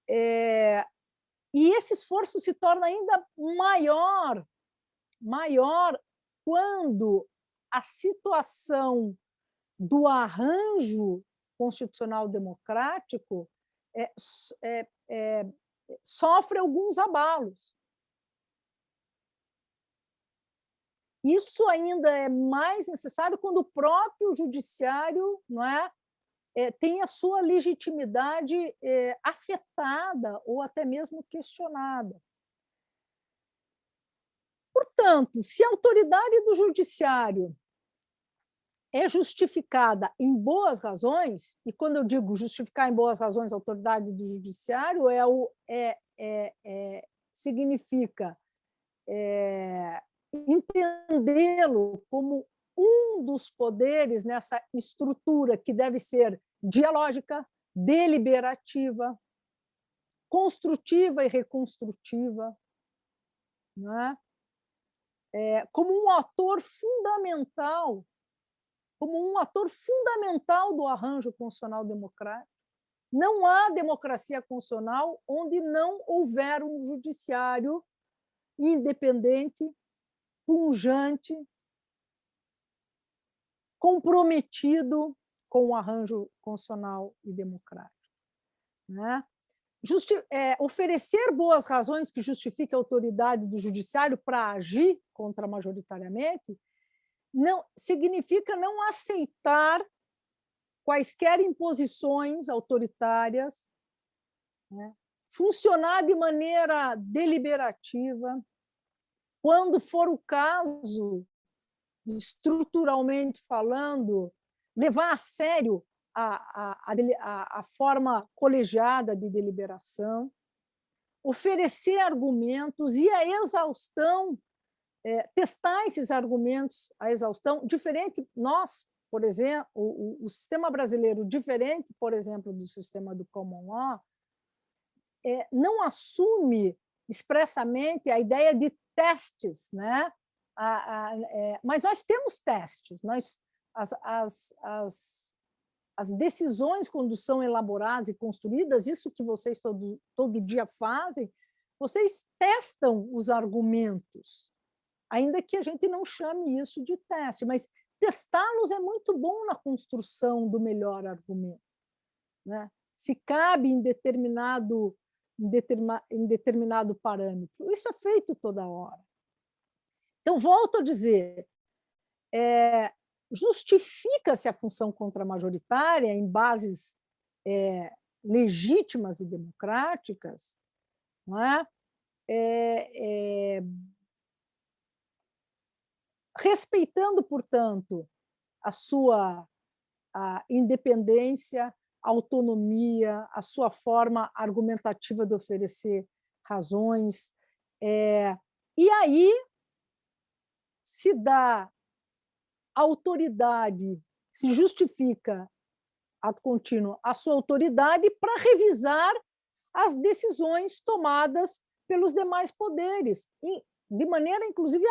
E esse esforço se torna ainda maior quando a situação do arranjo constitucional democrático sofre alguns abalos. Isso ainda é mais necessário quando o próprio judiciário, não é, tem a sua legitimidade afetada ou até mesmo questionada. Portanto, se a autoridade do judiciário é justificada em boas razões, e quando eu digo justificar em boas razões a autoridade do judiciário, significa entendê-lo como um dos poderes nessa estrutura que deve ser dialógica, deliberativa, construtiva e reconstrutiva, né? Como um ator fundamental, do arranjo constitucional democrático. Não há democracia constitucional onde não houver um judiciário independente, pujante, comprometido com o arranjo constitucional e democrático, né? Oferecer boas razões que justifiquem a autoridade do judiciário para agir contramajoritariamente não significa não aceitar quaisquer imposições autoritárias, né? Funcionar de maneira deliberativa, quando for o caso, estruturalmente falando, levar a sério a forma colegiada de deliberação, oferecer argumentos e a exaustão, testar esses argumentos à exaustão, diferente nós, por exemplo, o sistema brasileiro, diferente, por exemplo, do sistema do common law, não assume expressamente a ideia de testes, né? Mas nós temos testes, as decisões, quando são elaboradas e construídas, isso que vocês todo dia fazem, vocês testam os argumentos, ainda que a gente não chame isso de teste, mas testá-los é muito bom na construção do melhor argumento, né? Se cabe em determinado parâmetro. Isso é feito toda hora. Então, volto a dizer, justifica-se a função contramajoritária em bases legítimas e democráticas, não é? Respeitando, portanto, a sua independência, autonomia, a sua forma argumentativa de oferecer razões. E aí se dá autoridade, se justifica ad contínuo a sua autoridade para revisar as decisões tomadas pelos demais poderes, de maneira, inclusive,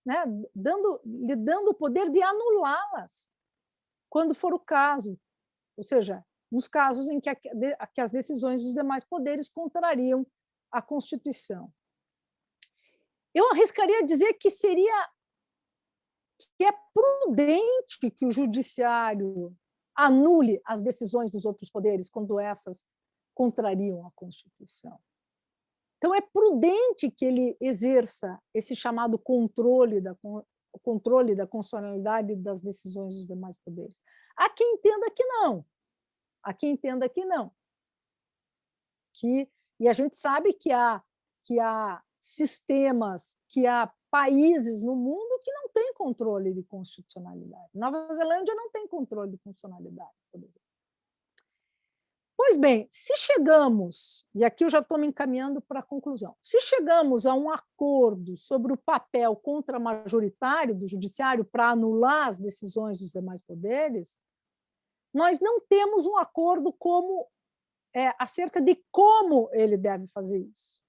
lhe dando o poder de anulá-las, quando for o caso, ou seja, nos casos em que as decisões dos demais poderes contrariam a Constituição. Eu arriscaria dizer que é prudente que o judiciário anule as decisões dos outros poderes quando essas contrariam a Constituição. Então, é prudente que ele exerça esse chamado controle da constitucionalidade das decisões dos demais poderes. Há quem entenda que não. Há quem entenda que não. E a gente sabe que há sistemas, que há países no mundo que não têm controle de constitucionalidade. Nova Zelândia não tem controle de constitucionalidade, por exemplo. Pois bem, se chegamos, e aqui eu já estou me encaminhando para a conclusão, se chegamos a um acordo sobre o papel contramajoritário do judiciário para anular as decisões dos demais poderes, nós não temos um acordo acerca de como ele deve fazer isso.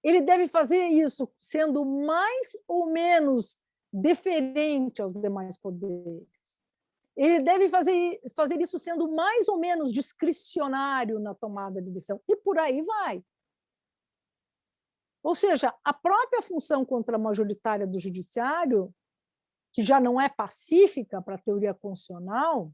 Ele deve fazer isso sendo mais ou menos deferente aos demais poderes. Ele deve fazer isso sendo mais ou menos discricionário na tomada de decisão, e por aí vai. Ou seja, a própria função contramajoritária do judiciário, que já não é pacífica para a teoria constitucional,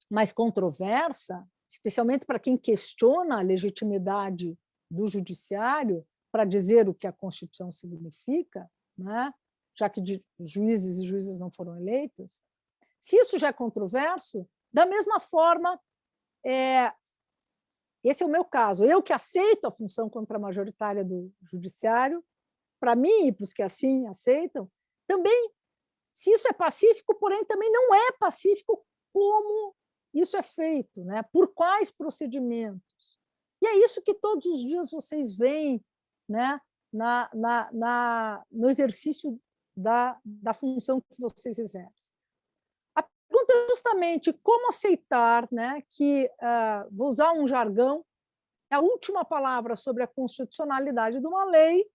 mas controversa, especialmente para quem questiona a legitimidade do judiciário para dizer o que a Constituição significa, né? Já que juízes e juízas não foram eleitas. Se isso já é controverso, da mesma forma, esse é o meu caso, eu que aceito a função contramajoritária do judiciário, para mim e para os que assim aceitam, também Se isso é pacífico, porém, também não é pacífico como isso é feito, né? Por quais procedimentos. E é isso que todos os dias vocês veem, né? No exercício da função que vocês exercem. A pergunta é justamente como aceitar, né, que, vou usar um jargão, a última palavra sobre a constitucionalidade de uma lei,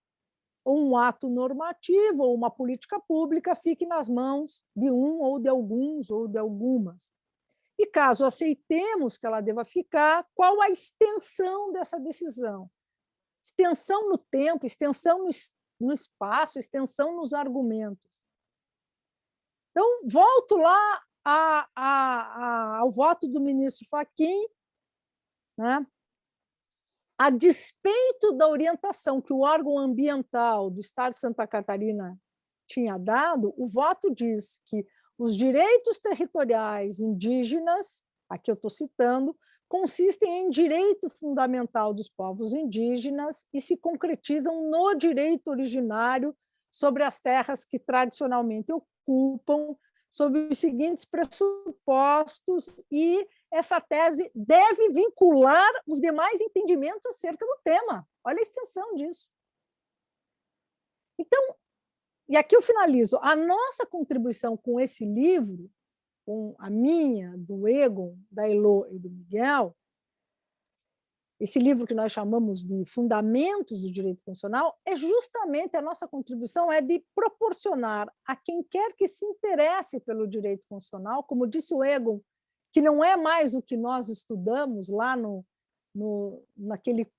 ou um ato normativo, ou uma política pública, fique nas mãos de um, ou de alguns, ou de algumas. E caso aceitemos que ela deva ficar, qual a extensão dessa decisão? Extensão no tempo, extensão no espaço, extensão nos argumentos. Então, volto lá ao voto do ministro Fachin, né? A despeito da orientação que o órgão ambiental do Estado de Santa Catarina tinha dado, o voto diz que os direitos territoriais indígenas, aqui eu estou citando, consistem em direito fundamental dos povos indígenas e se concretizam no direito originário sobre as terras que tradicionalmente ocupam, sob os seguintes pressupostos, e essa tese deve vincular os demais entendimentos acerca do tema. Olha a extensão disso. Então, e aqui eu finalizo, a nossa contribuição com esse livro, com a minha, do Egon, da Elô e do Miguel, esse livro que nós chamamos de Fundamentos do Direito Constitucional, é justamente a nossa contribuição é de proporcionar a quem quer que se interesse pelo direito constitucional, como disse o Egon, que não é mais o que nós estudamos lá naquele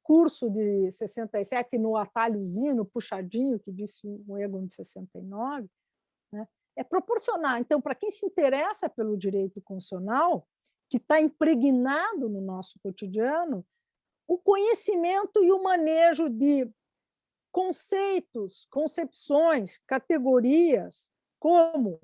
curso de 67, no atalhozinho, no puxadinho, que disse o Egon de 69, né? É proporcionar, então, para quem se interessa pelo direito constitucional, que está impregnado no nosso cotidiano, o conhecimento e o manejo de conceitos, concepções, categorias, como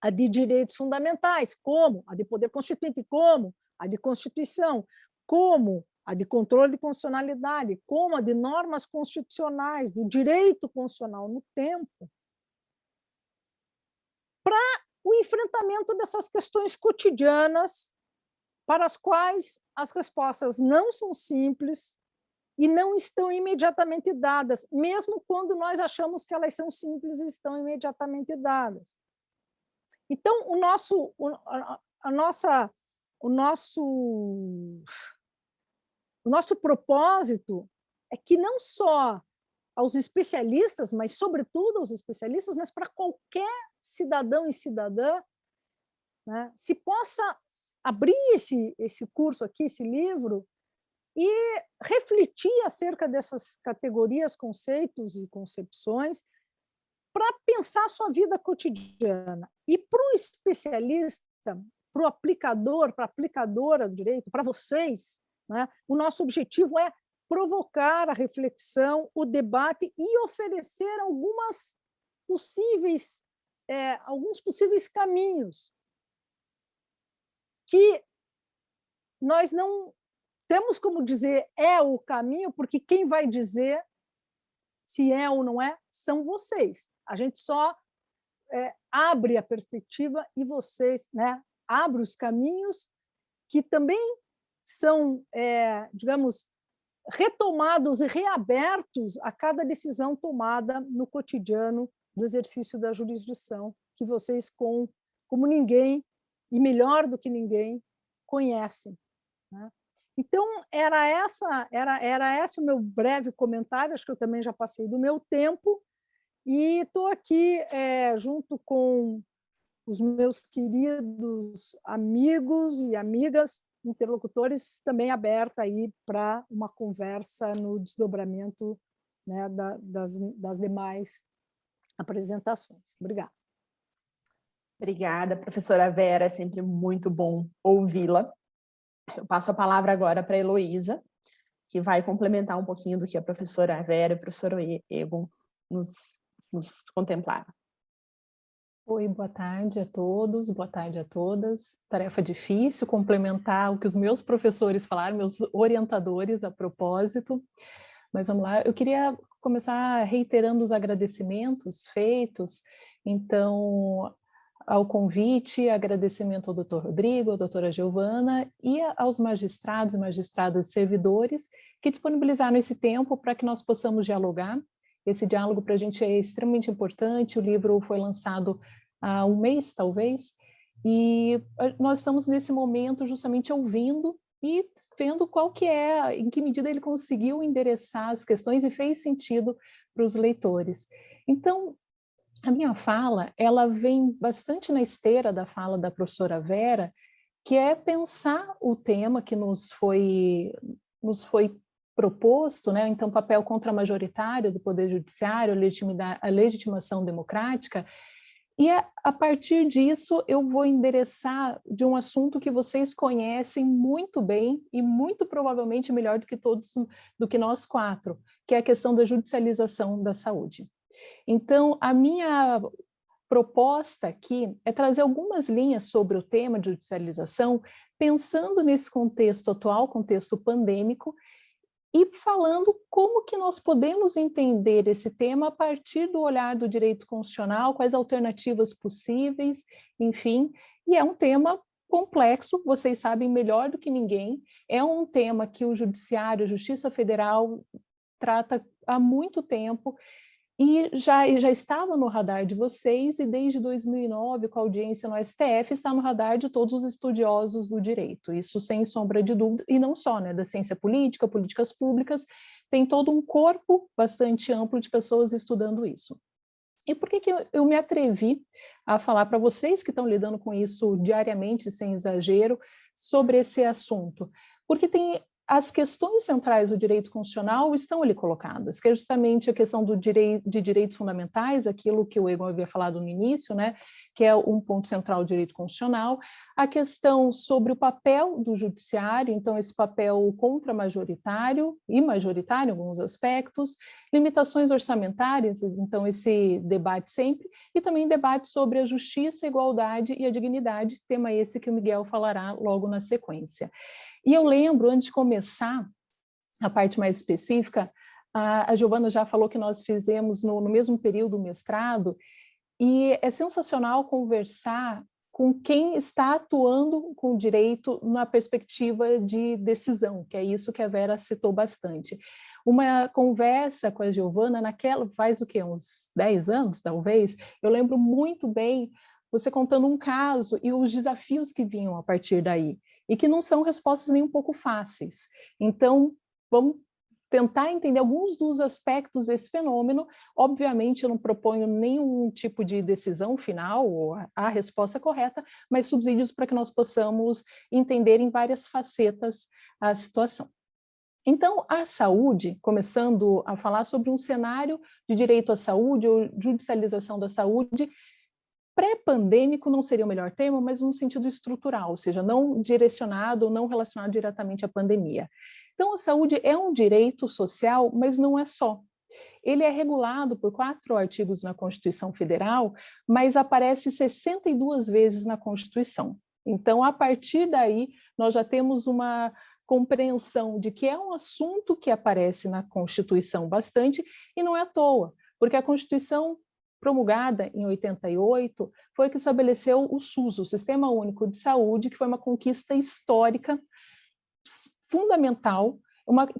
a de direitos fundamentais, como a de poder constituinte, como a de Constituição, como a de controle de constitucionalidade, como a de normas constitucionais, do direito constitucional no tempo, para o enfrentamento dessas questões cotidianas, para as quais as respostas não são simples e não estão imediatamente dadas, mesmo quando nós achamos que elas são simples e estão imediatamente dadas. Então, o nosso propósito é que não só aos especialistas, mas sobretudo aos especialistas, mas para qualquer cidadão e cidadã, né, se possa abrir esse curso aqui, esse livro, e refletir acerca dessas categorias, conceitos e concepções, para pensar a sua vida cotidiana. E para o especialista, para o aplicador, para a aplicadora do direito, para vocês, né, o nosso objetivo é provocar a reflexão, o debate e oferecer alguns possíveis caminhos que nós não temos como dizer é o caminho, porque quem vai dizer se é ou não é são vocês. A gente só abre a perspectiva e vocês, né, abrem os caminhos que também são, digamos, retomados e reabertos a cada decisão tomada no cotidiano do exercício da jurisdição, que vocês, como ninguém, e melhor do que ninguém, conhecem, né? Então, era esse o meu breve comentário, acho que eu também já passei do meu tempo, e estou aqui junto com os meus queridos amigos e amigas, interlocutores, também aberta aí para uma conversa no desdobramento, né, das demais apresentações. Obrigada. Obrigada, professora Vera, é sempre muito bom ouvi-la. Eu passo a palavra agora para a Heloísa, que vai complementar um pouquinho do que a professora Vera e o professor Egon nos contemplaram. Oi, boa tarde a todos, boa tarde a todas. Tarefa difícil, complementar o que os meus professores falaram, meus orientadores a propósito. Mas vamos lá, eu queria começar reiterando os agradecimentos feitos Então, ao convite, agradecimento ao Dr. Rodrigo, à doutora Giovana e aos magistrados e magistradas servidores que disponibilizaram esse tempo para que nós possamos dialogar. Esse diálogo para a gente é extremamente importante, o livro foi lançado há um mês, talvez, e nós estamos nesse momento justamente ouvindo e vendo qual que é, em que medida ele conseguiu endereçar as questões e fez sentido para os leitores. Então, a minha fala, ela vem bastante na esteira da fala da professora Vera, que é pensar o tema que nos foi proposto, né? Então, papel contramajoritário do Poder Judiciário, a legitimação democrática, e a partir disso eu vou endereçar de um assunto que vocês conhecem muito bem e muito provavelmente melhor do que nós quatro, que é a questão da judicialização da saúde. Então, a minha proposta aqui é trazer algumas linhas sobre o tema de judicialização, pensando nesse contexto atual, contexto pandêmico, e falando como que nós podemos entender esse tema a partir do olhar do direito constitucional, quais alternativas possíveis, enfim, e é um tema complexo, vocês sabem melhor do que ninguém, é um tema que o Judiciário, a Justiça Federal trata há muito tempo, e já estava no radar de vocês, e desde 2009, com a audiência no STF, está no radar de todos os estudiosos do direito, isso sem sombra de dúvida, e não só, né, da ciência política, políticas públicas, tem todo um corpo bastante amplo de pessoas estudando isso. E por que eu me atrevi a falar para vocês que estão lidando com isso diariamente, sem exagero, sobre esse assunto? Porque as questões centrais do direito constitucional estão ali colocadas, que é justamente a questão de direitos fundamentais, aquilo que o Egon havia falado no início, né, que é um ponto central do direito constitucional, a questão sobre o papel do judiciário, então esse papel contramajoritário e majoritário em alguns aspectos, limitações orçamentárias, então esse debate sempre, e também debate sobre a justiça, a igualdade e a dignidade, tema esse que o Miguel falará logo na sequência. E eu lembro, antes de começar a parte mais específica, a Giovana já falou que nós fizemos no mesmo período o mestrado, e é sensacional conversar com quem está atuando com o direito na perspectiva de decisão, que é isso que a Vera citou bastante. Uma conversa com a Giovana, faz o quê? Uns 10 anos, talvez? Eu lembro muito bem você contando um caso e os desafios que vinham a partir daí, e que não são respostas nem um pouco fáceis. Então, vamos tentar entender alguns dos aspectos desse fenômeno. Obviamente, eu não proponho nenhum tipo de decisão final ou a resposta correta, mas subsídios para que nós possamos entender em várias facetas a situação. Então, a saúde, começando a falar sobre um cenário de direito à saúde ou judicialização da saúde, pré-pandêmico não seria o melhor termo, mas num sentido estrutural, ou seja, não direcionado ou não relacionado diretamente à pandemia. Então, a saúde é um direito social, mas não é só. Ele é regulado por 4 artigos na Constituição Federal, mas aparece 62 vezes na Constituição. Então, a partir daí, nós já temos uma compreensão de que é um assunto que aparece na Constituição bastante, e não é à toa, porque a Constituição promulgada em 88, foi que estabeleceu o SUS, o Sistema Único de Saúde, que foi uma conquista histórica fundamental,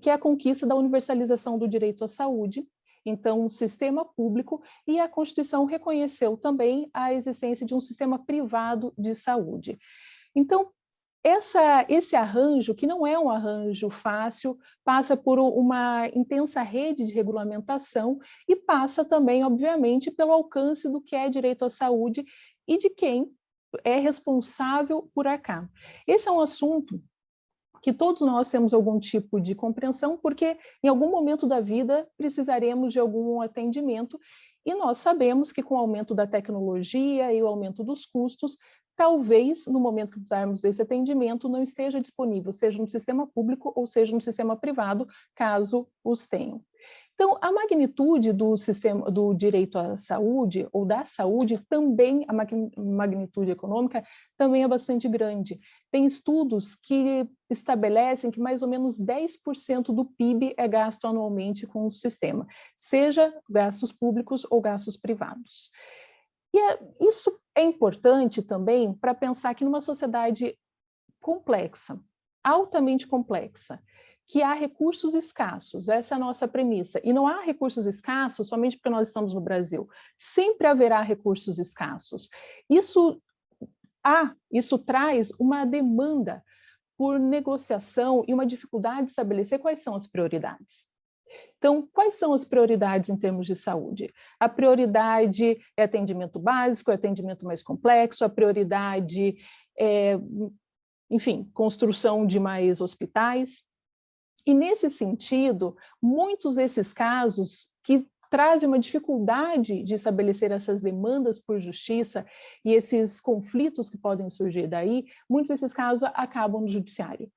que é a conquista da universalização do direito à saúde, então um sistema público, e a Constituição reconheceu também a existência de um sistema privado de saúde. Então, esse arranjo, que não é um arranjo fácil, passa por uma intensa rede de regulamentação e passa também, obviamente, pelo alcance do que é direito à saúde e de quem é responsável por arcar. Esse é um assunto que todos nós temos algum tipo de compreensão, porque em algum momento da vida precisaremos de algum atendimento, e nós sabemos que com o aumento da tecnologia e o aumento dos custos, talvez, no momento que precisarmos desse atendimento, não esteja disponível, seja no sistema público ou seja no sistema privado, caso os tenham. Então, a magnitude do direito à saúde, ou da saúde, também, a magnitude econômica, também é bastante grande. Tem estudos que estabelecem que mais ou menos 10% do PIB é gasto anualmente com o sistema, seja gastos públicos ou gastos privados. Isso é importante também para pensar que numa sociedade complexa, altamente complexa, que há recursos escassos, essa é a nossa premissa. E não há recursos escassos somente porque nós estamos no Brasil. Sempre haverá recursos escassos. Isso traz uma demanda por negociação e uma dificuldade de estabelecer quais são as prioridades. Então, quais são as prioridades em termos de saúde? A prioridade é atendimento básico, é atendimento mais complexo, a prioridade é, enfim, construção de mais hospitais. E, nesse sentido, muitos desses casos que trazem uma dificuldade de estabelecer essas demandas por justiça e esses conflitos que podem surgir daí, muitos desses casos acabam no judiciário.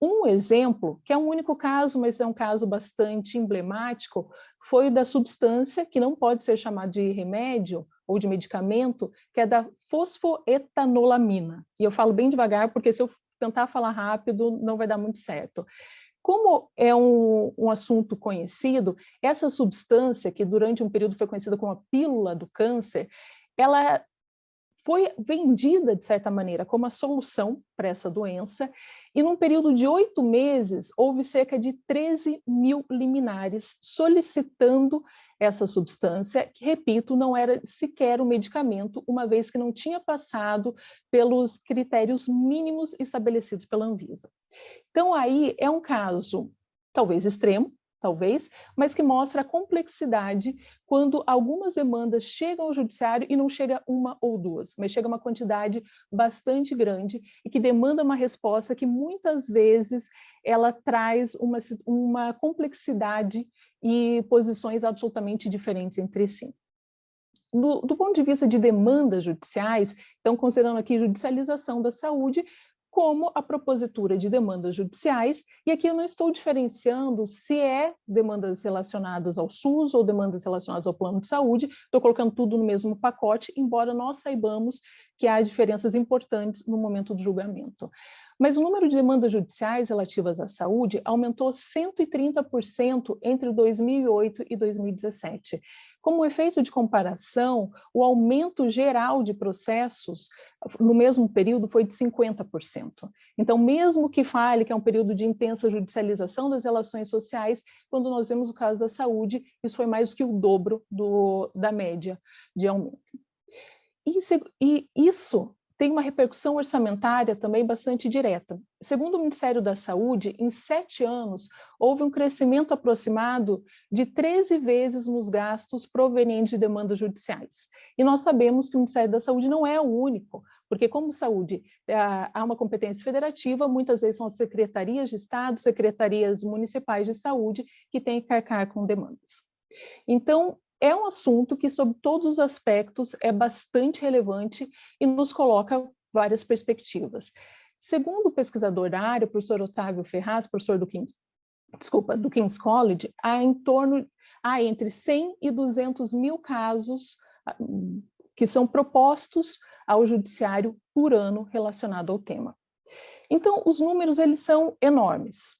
Um exemplo, que é um único caso, mas é um caso bastante emblemático, foi o da substância, que não pode ser chamada de remédio ou de medicamento, que é da fosfoetanolamina. E eu falo bem devagar, porque se eu tentar falar rápido, não vai dar muito certo. Como é um assunto conhecido, essa substância, que durante um período foi conhecida como a pílula do câncer, ela foi vendida, de certa maneira, como a solução para essa doença, e num período de 8 meses, houve cerca de 13 mil liminares solicitando essa substância, que, repito, não era sequer um medicamento, uma vez que não tinha passado pelos critérios mínimos estabelecidos pela Anvisa. Então, aí é um caso, talvez extremo, mas que mostra a complexidade quando algumas demandas chegam ao judiciário e não chega uma ou duas, mas chega uma quantidade bastante grande e que demanda uma resposta que muitas vezes ela traz uma complexidade e posições absolutamente diferentes entre si. Do ponto de vista de demandas judiciais, então considerando aqui judicialização da saúde, como a propositura de demandas judiciais, e aqui eu não estou diferenciando se é demandas relacionadas ao SUS ou demandas relacionadas ao plano de saúde, estou colocando tudo no mesmo pacote, embora nós saibamos que há diferenças importantes no momento do julgamento. Mas o número de demandas judiciais relativas à saúde aumentou 130% entre 2008 e 2017. Como efeito de comparação, o aumento geral de processos no mesmo período foi de 50%. Então, mesmo que fale que é um período de intensa judicialização das relações sociais, quando nós vemos o caso da saúde, isso foi mais do que o dobro da média de aumento. E isso tem uma repercussão orçamentária também bastante direta. Segundo o Ministério da Saúde, em 7 anos, houve um crescimento aproximado de 13 vezes nos gastos provenientes de demandas judiciais. E nós sabemos que o Ministério da Saúde não é o único, porque como saúde há uma competência federativa, muitas vezes são as secretarias de Estado, secretarias municipais de saúde que têm que arcar com demandas. Então, é um assunto que, sob todos os aspectos, é bastante relevante e nos coloca várias perspectivas. Segundo o pesquisador da área, o professor Otávio Ferraz, professor do King's College, há entre 100 e 200 mil casos que são propostos ao judiciário por ano relacionado ao tema. Então, os números eles são enormes.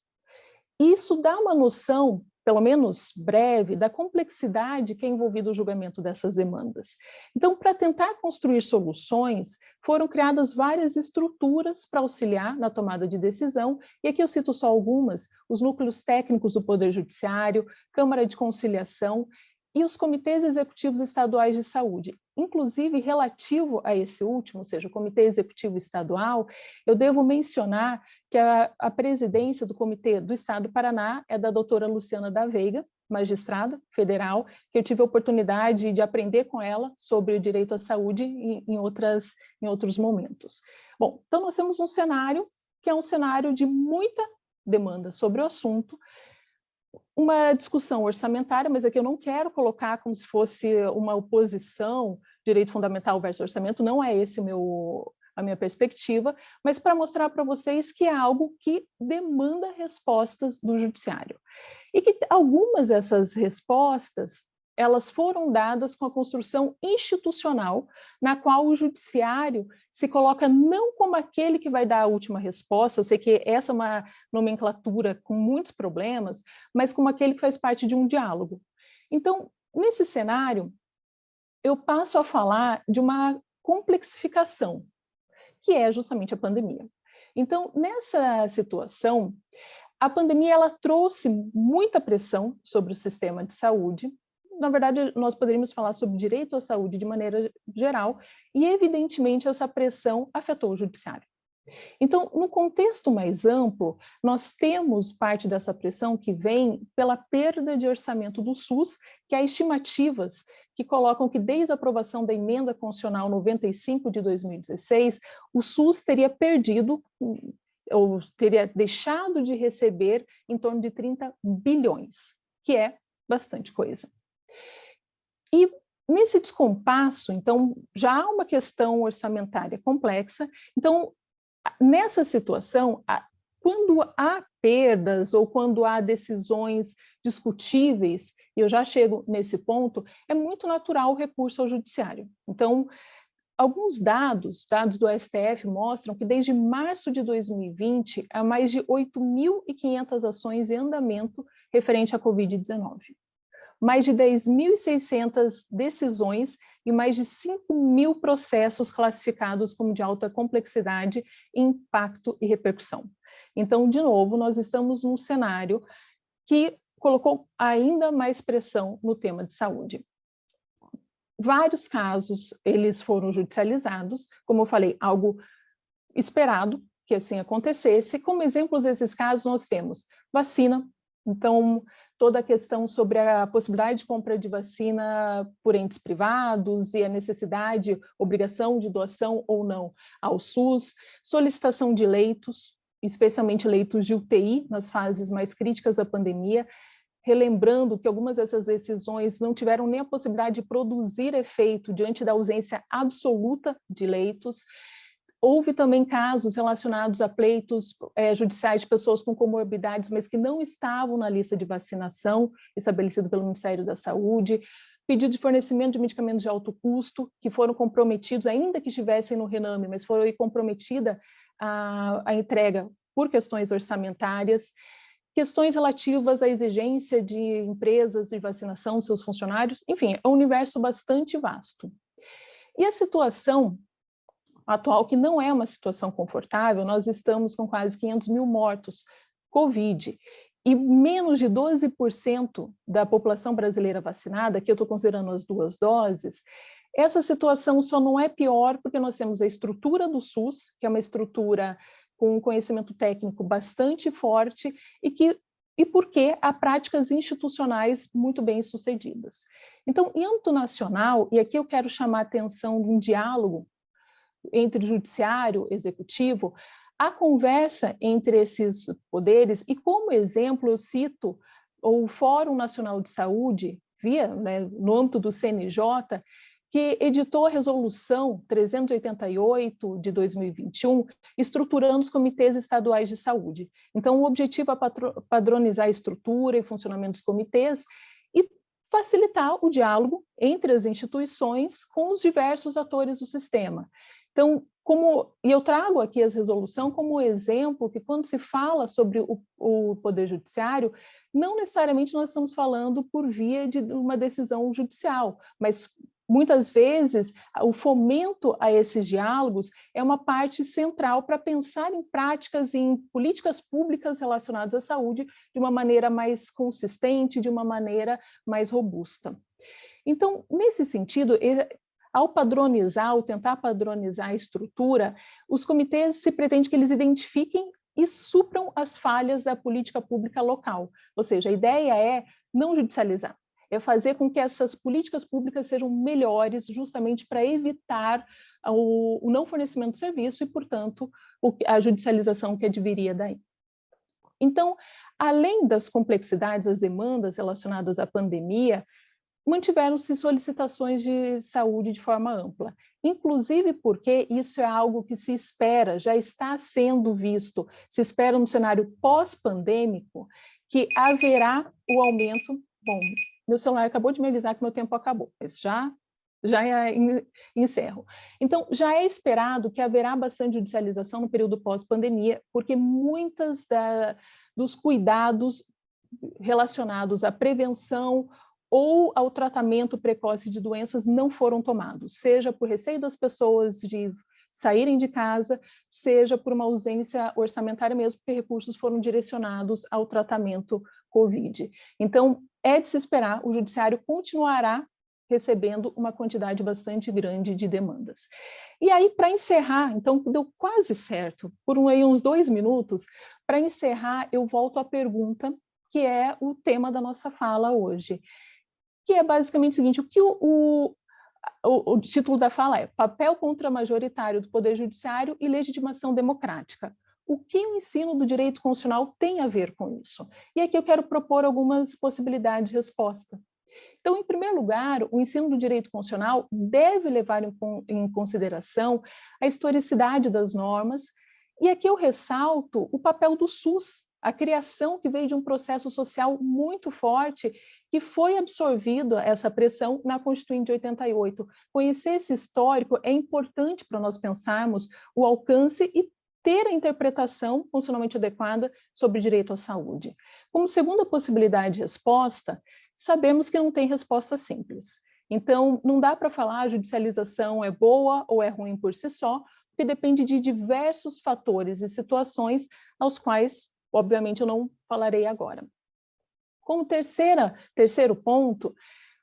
Isso dá uma noção, pelo menos breve, da complexidade que é envolvida o julgamento dessas demandas. Então, para tentar construir soluções, foram criadas várias estruturas para auxiliar na tomada de decisão, e aqui eu cito só algumas: os núcleos técnicos do Poder Judiciário, Câmara de Conciliação e os comitês executivos estaduais de saúde. Inclusive, relativo a esse último, ou seja, o Comitê Executivo Estadual, eu devo mencionar que a presidência do Comitê do Estado do Paraná é da doutora Luciana da Veiga, magistrada federal, que eu tive a oportunidade de aprender com ela sobre o direito à saúde em outros momentos. Bom, então nós temos um cenário que é um cenário de muita demanda sobre o assunto, uma discussão orçamentária, mas aqui eu não quero colocar como se fosse uma oposição, direito fundamental versus orçamento, não é esse a minha perspectiva, mas para mostrar para vocês que é algo que demanda respostas do judiciário. E que algumas dessas respostas, elas foram dadas com a construção institucional, na qual o judiciário se coloca não como aquele que vai dar a última resposta, eu sei que essa é uma nomenclatura com muitos problemas, mas como aquele que faz parte de um diálogo. Então, nesse cenário, eu passo a falar de uma complexificação, que é justamente a pandemia. Então, nessa situação, a pandemia ela trouxe muita pressão sobre o sistema de saúde. Na verdade, nós poderíamos falar sobre direito à saúde de maneira geral, e evidentemente essa pressão afetou o judiciário. Então, no contexto mais amplo, nós temos parte dessa pressão que vem pela perda de orçamento do SUS, que há estimativas que colocam que desde a aprovação da Emenda Constitucional 95 de 2016, o SUS teria perdido ou teria deixado de receber em torno de 30 bilhões, que é bastante coisa. E nesse descompasso, então, já há uma questão orçamentária complexa. Então, nessa situação, quando há perdas ou quando há decisões discutíveis, e eu já chego nesse ponto, é muito natural o recurso ao judiciário. Então, alguns dados do STF mostram que desde março de 2020, há mais de 8.500 ações em andamento referente à Covid-19. Mais de 10.600 decisões e mais de 5.000 processos classificados como de alta complexidade, impacto e repercussão. Então, de novo, nós estamos num cenário que colocou ainda mais pressão no tema de saúde. Vários casos, eles foram judicializados, como eu falei, algo esperado que assim acontecesse. Como exemplos desses casos, nós temos vacina, então, toda a questão sobre a possibilidade de compra de vacina por entes privados e a necessidade, obrigação de doação ou não ao SUS, solicitação de leitos, especialmente leitos de UTI nas fases mais críticas da pandemia, relembrando que algumas dessas decisões não tiveram nem a possibilidade de produzir efeito diante da ausência absoluta de leitos. Houve também casos relacionados a pleitos judiciais de pessoas com comorbidades, mas que não estavam na lista de vacinação estabelecido pelo Ministério da Saúde, pedido de fornecimento de medicamentos de alto custo, que foram comprometidos, ainda que estivessem no RENAME, mas foram comprometida a entrega por questões orçamentárias, questões relativas à exigência de empresas de vacinação de seus funcionários, enfim, é um universo bastante vasto. E a situação atual, que não é uma situação confortável, nós estamos com quase 500 mil mortos Covid, e menos de 12% da população brasileira vacinada, que eu estou considerando as 2 doses, essa situação só não é pior porque nós temos a estrutura do SUS, que é uma estrutura com um conhecimento técnico bastante forte e porque há práticas institucionais muito bem sucedidas. Então, em âmbito nacional, e aqui eu quero chamar a atenção de um diálogo entre judiciário e executivo, a conversa entre esses poderes, e como exemplo eu cito o Fórum Nacional de Saúde, no âmbito do CNJ, que editou a Resolução 388 de 2021, estruturando os comitês estaduais de saúde. Então, o objetivo é padronizar a estrutura e funcionamento dos comitês e facilitar o diálogo entre as instituições com os diversos atores do sistema. Então, e eu trago aqui a resolução como exemplo que quando se fala sobre o Poder Judiciário, não necessariamente nós estamos falando por via de uma decisão judicial, mas muitas vezes o fomento a esses diálogos é uma parte central para pensar em práticas, em políticas públicas relacionadas à saúde de uma maneira mais consistente, de uma maneira mais robusta. Então, nesse sentido, ao tentar padronizar a estrutura, os comitês se pretende que eles identifiquem e supram as falhas da política pública local. Ou seja, a ideia é não judicializar, é fazer com que essas políticas públicas sejam melhores justamente para evitar o não fornecimento de serviço e, portanto, a judicialização que adviria daí. Então, além das complexidades, das demandas relacionadas à pandemia, mantiveram-se solicitações de saúde de forma ampla, inclusive porque isso é algo que se espera, já está sendo visto, se espera no cenário pós-pandêmico, que haverá o aumento. Bom, meu celular acabou de me avisar que meu tempo acabou, mas já encerro. Então, já é esperado que haverá bastante judicialização no período pós-pandemia, porque muitas dos cuidados relacionados à prevenção ou ao tratamento precoce de doenças não foram tomados, seja por receio das pessoas de saírem de casa, seja por uma ausência orçamentária mesmo, porque recursos foram direcionados ao tratamento COVID. Então, é de se esperar, o judiciário continuará recebendo uma quantidade bastante grande de demandas. E aí, para encerrar, então deu quase certo, por uns 2 minutos, para encerrar, eu volto à pergunta, que é o tema da nossa fala hoje, que é basicamente o seguinte: o que o título da fala é Papel Contramajoritário do Poder Judiciário e Legitimação Democrática. O que o ensino do direito constitucional tem a ver com isso? E aqui eu quero propor algumas possibilidades de resposta. Então, em primeiro lugar, o ensino do direito constitucional deve levar em consideração a historicidade das normas, e aqui eu ressalto o papel do SUS, a criação que veio de um processo social muito forte, que foi absorvido essa pressão na Constituinte de 88. Conhecer esse histórico é importante para nós pensarmos o alcance e ter a interpretação constitucionalmente adequada sobre o direito à saúde. Como segunda possibilidade de resposta, sabemos que não tem resposta simples. Então, não dá para falar a judicialização é boa ou é ruim por si só, porque depende de diversos fatores e situações aos quais, obviamente, eu não falarei agora. Como terceiro ponto,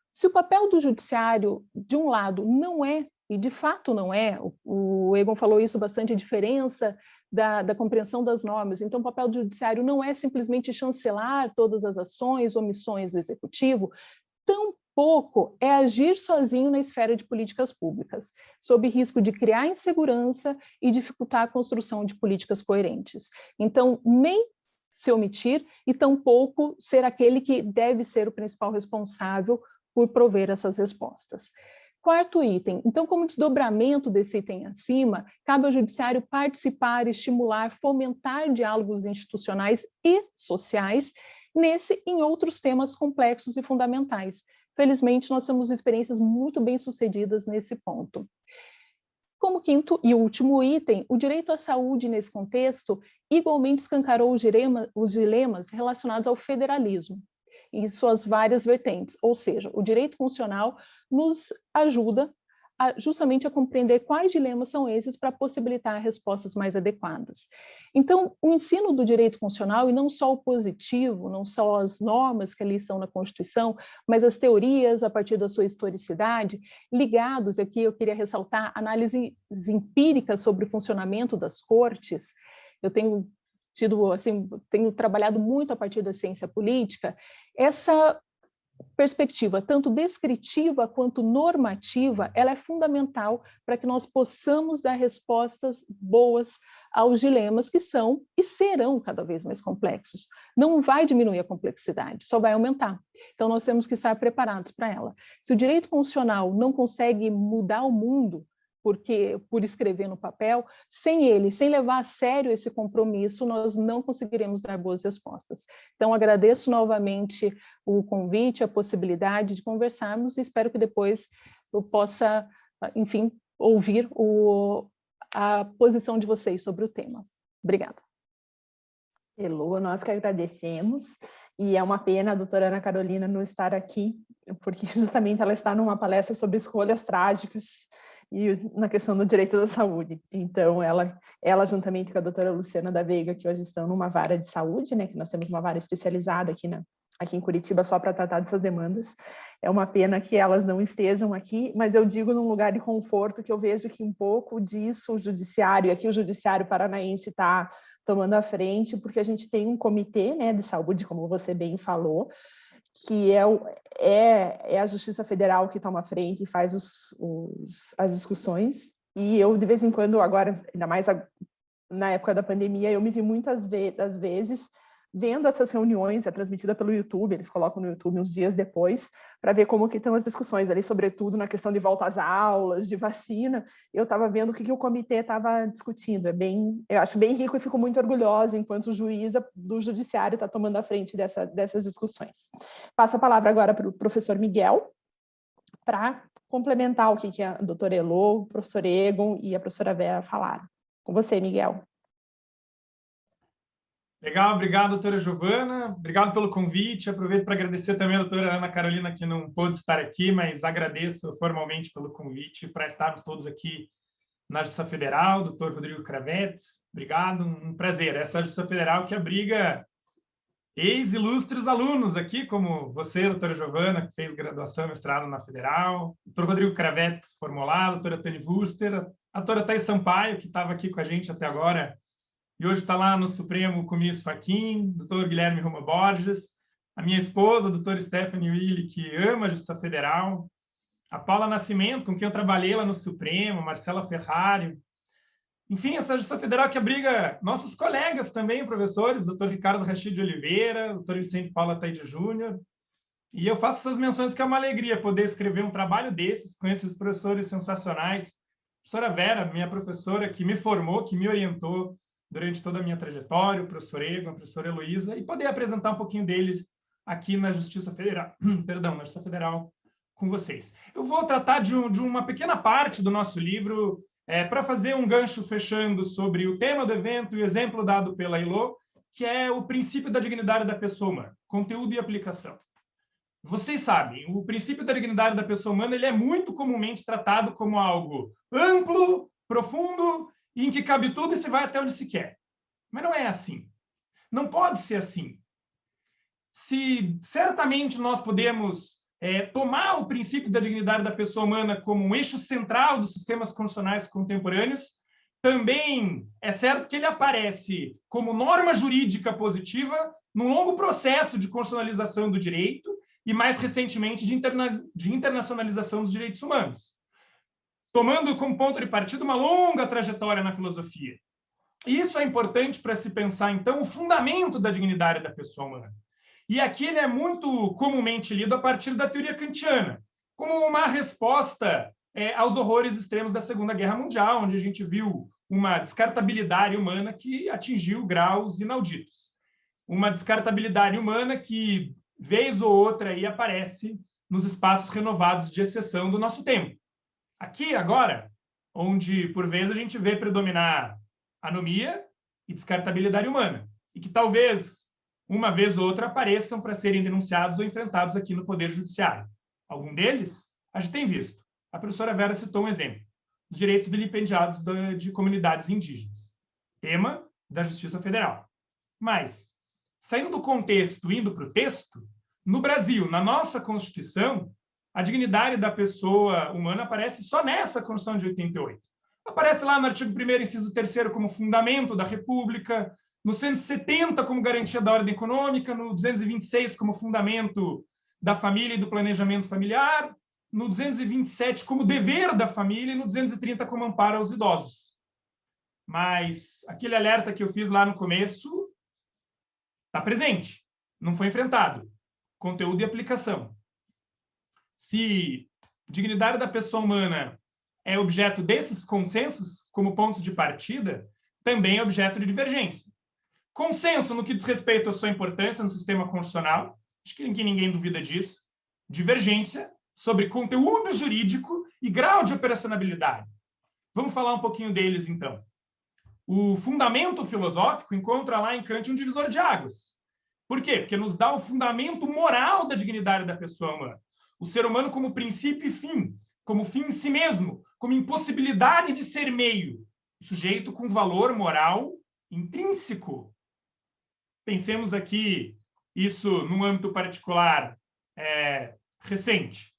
se o papel do judiciário, de um lado, não é, e de fato não é, o Egon falou isso bastante, a diferença da compreensão das normas, então o papel do judiciário não é simplesmente chancelar todas as ações, omissões do executivo, tampouco é agir sozinho na esfera de políticas públicas, sob risco de criar insegurança e dificultar a construção de políticas coerentes. Então, nem se omitir e tampouco ser aquele que deve ser o principal responsável por prover essas respostas. Quarto item, então, como desdobramento desse item acima, cabe ao judiciário participar, estimular, fomentar diálogos institucionais e sociais nesse e em outros temas complexos e fundamentais. Felizmente, nós temos experiências muito bem-sucedidas nesse ponto. Como quinto e último item, o direito à saúde nesse contexto igualmente escancarou os dilemas relacionados ao federalismo em suas várias vertentes, ou seja, o direito constitucional nos ajuda justamente a compreender quais dilemas são esses para possibilitar respostas mais adequadas. Então, o ensino do direito constitucional, e não só o positivo, não só as normas que ali estão na Constituição, mas as teorias a partir da sua historicidade, ligados, aqui eu queria ressaltar, análises empíricas sobre o funcionamento das cortes. Eu tenho tenho trabalhado muito a partir da ciência política, essa perspectiva, tanto descritiva quanto normativa, ela é fundamental para que nós possamos dar respostas boas aos dilemas que são e serão cada vez mais complexos. Não vai diminuir a complexidade, só vai aumentar. Então, nós temos que estar preparados para ela. Se o direito constitucional não consegue mudar o mundo, por escrever no papel, sem levar a sério esse compromisso, nós não conseguiremos dar boas respostas. Então, agradeço novamente o convite, a possibilidade de conversarmos e espero que depois eu possa, enfim, ouvir a posição de vocês sobre o tema. Obrigada. Elô, nós que agradecemos, e é uma pena a doutora Ana Carolina não estar aqui, porque justamente ela está numa palestra sobre escolhas trágicas e na questão do direito da saúde. Então, ela juntamente com a doutora Luciana da Veiga, que hoje estão numa vara de saúde, né, que nós temos uma vara especializada aqui em Curitiba só para tratar dessas demandas. É uma pena que elas não estejam aqui, mas eu digo num lugar de conforto que eu vejo que um pouco disso o judiciário, aqui o judiciário paranaense está tomando a frente, porque a gente tem um comitê, né, de saúde, como você bem falou, que é a Justiça Federal que toma a frente e faz as discussões. E eu, de vez em quando, agora, ainda mais na época da pandemia, eu me vi muitas das vezes vendo essas reuniões, é transmitida pelo YouTube, eles colocam no YouTube uns dias depois, para ver como que estão as discussões ali, sobretudo na questão de volta às aulas, de vacina. Eu estava vendo o que o comitê estava discutindo. Eu acho bem rico e fico muito orgulhosa enquanto juíza do judiciário está tomando a frente dessas discussões. Passo a palavra agora para o professor Miguel, para complementar o que a doutora Elô, o professor Egon e a professora Vera falaram. Com você, Miguel. Legal, obrigado, doutora Giovana. Obrigado pelo convite. Aproveito para agradecer também a doutora Ana Carolina, que não pôde estar aqui, mas agradeço formalmente pelo convite para estarmos todos aqui na Justiça Federal. Doutor Rodrigo Kravetz, obrigado, um prazer. Essa é a Justiça Federal que abriga ex-ilustres alunos aqui, como você, doutora Giovana, que fez graduação e mestrado na Federal, doutor Rodrigo Kravetz, que se formou lá, a doutora Tani Wuster, a doutora Thais Sampaio, que estava aqui com a gente até agora, e hoje está lá no Supremo Comício Fachin, doutor Guilherme Roma Borges, a minha esposa, a doutora Stephanie Willi, que ama a Justiça Federal, a Paula Nascimento, com quem eu trabalhei lá no Supremo, Marcela Ferrari, enfim, essa Justiça Federal que abriga nossos colegas também, professores, doutor Ricardo Rachid de Oliveira, doutor Vicente Paula Taide Júnior, e eu faço essas menções porque é uma alegria poder escrever um trabalho desses, com esses professores sensacionais. A professora Vera, minha professora, que me formou, que me orientou durante toda a minha trajetória, o professor Egon, a professora Heloísa, e poder apresentar um pouquinho deles aqui na Justiça Federal, perdão, na Justiça Federal com vocês. Eu vou tratar de uma pequena parte do nosso livro, para fazer um gancho fechando sobre o tema do evento e o exemplo dado pela Elo, que é o princípio da dignidade da pessoa humana, conteúdo e aplicação. Vocês sabem, o princípio da dignidade da pessoa humana ele é muito comumente tratado como algo amplo, profundo, e em que cabe tudo e se vai até onde se quer. Mas não é assim. Não pode ser assim. Se certamente nós podemos tomar o princípio da dignidade da pessoa humana como um eixo central dos sistemas constitucionais contemporâneos, também é certo que ele aparece como norma jurídica positiva num longo processo de constitucionalização do direito e, mais recentemente, de internacionalização dos direitos humanos, tomando como ponto de partida uma longa trajetória na filosofia. E isso é importante para se pensar, então, o fundamento da dignidade da pessoa humana. E aqui ele é muito comumente lido a partir da teoria kantiana, como uma resposta aos horrores extremos da Segunda Guerra Mundial, onde a gente viu uma descartabilidade humana que atingiu graus inauditos. Uma descartabilidade humana que, vez ou outra, aí aparece nos espaços renovados de exceção do nosso tempo. Aqui, agora, onde, por vezes, a gente vê predominar anomia e descartabilidade humana, e que talvez uma vez ou outra apareçam para serem denunciados ou enfrentados aqui no Poder Judiciário. Algum deles a gente tem visto. A professora Vera citou um exemplo, os direitos vilipendiados de comunidades indígenas, tema da Justiça Federal. Mas, saindo do contexto, indo para o texto, no Brasil, na nossa Constituição, a dignidade da pessoa humana aparece só nessa Constituição de 88. Aparece lá no artigo 1º, inciso 3º, como fundamento da República, no 170 como garantia da ordem econômica, no 226 como fundamento da família e do planejamento familiar, no 227 como dever da família e no 230 como amparo aos idosos. Mas aquele alerta que eu fiz lá no começo está presente, não foi enfrentado. Conteúdo e aplicação. Se dignidade da pessoa humana é objeto desses consensos como pontos de partida, também é objeto de divergência. Consenso no que diz respeito à sua importância no sistema constitucional, acho que ninguém duvida disso. Divergência sobre conteúdo jurídico e grau de operacionalidade. Vamos falar um pouquinho deles, então. O fundamento filosófico encontra lá em Kant um divisor de águas. Por quê? Porque nos dá o fundamento moral da dignidade da pessoa humana. O ser humano como princípio e fim, como fim em si mesmo, como impossibilidade de ser meio, sujeito com valor moral intrínseco. Pensemos aqui isso num âmbito particular recente.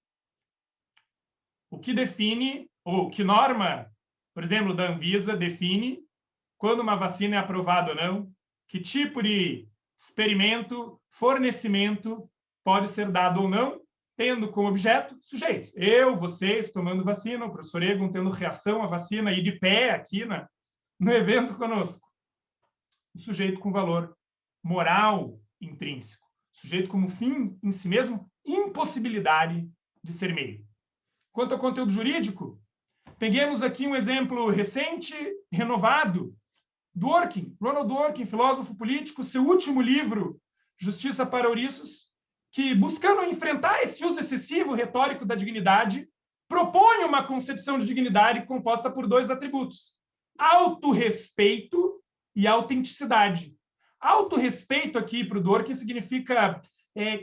O que define, ou que norma, por exemplo, da Anvisa define quando uma vacina é aprovada ou não, que tipo de experimento, fornecimento pode ser dado ou não, tendo como objeto sujeitos. Eu, vocês, tomando vacina, o professor Egon tendo reação à vacina e de pé aqui no evento conosco. O sujeito com valor moral intrínseco. Sujeito como fim em si mesmo, impossibilidade de ser meio. Quanto ao conteúdo jurídico, peguemos aqui um exemplo recente, renovado, Dworkin, Ronald Dworkin, filósofo político, seu último livro, Justiça para Ouriços, que, buscando enfrentar esse uso excessivo retórico da dignidade, propõe uma concepção de dignidade composta por dois atributos: autorrespeito e autenticidade. Autorrespeito aqui para o Dworkin significa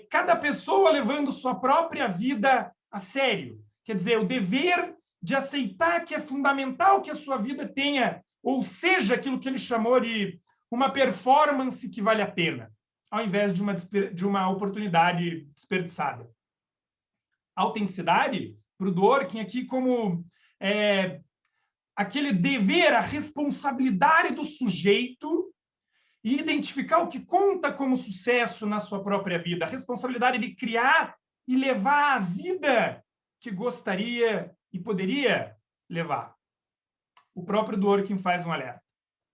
cada pessoa levando sua própria vida a sério. Quer dizer, o dever de aceitar que é fundamental que a sua vida tenha, ou seja, aquilo que ele chamou de uma performance que vale a pena, ao invés de uma oportunidade desperdiçada. Autenticidade, para o Dworkin, aqui como aquele dever, a responsabilidade do sujeito e identificar o que conta como sucesso na sua própria vida, a responsabilidade de criar e levar a vida que gostaria e poderia levar. O próprio Dworkin faz um alerta.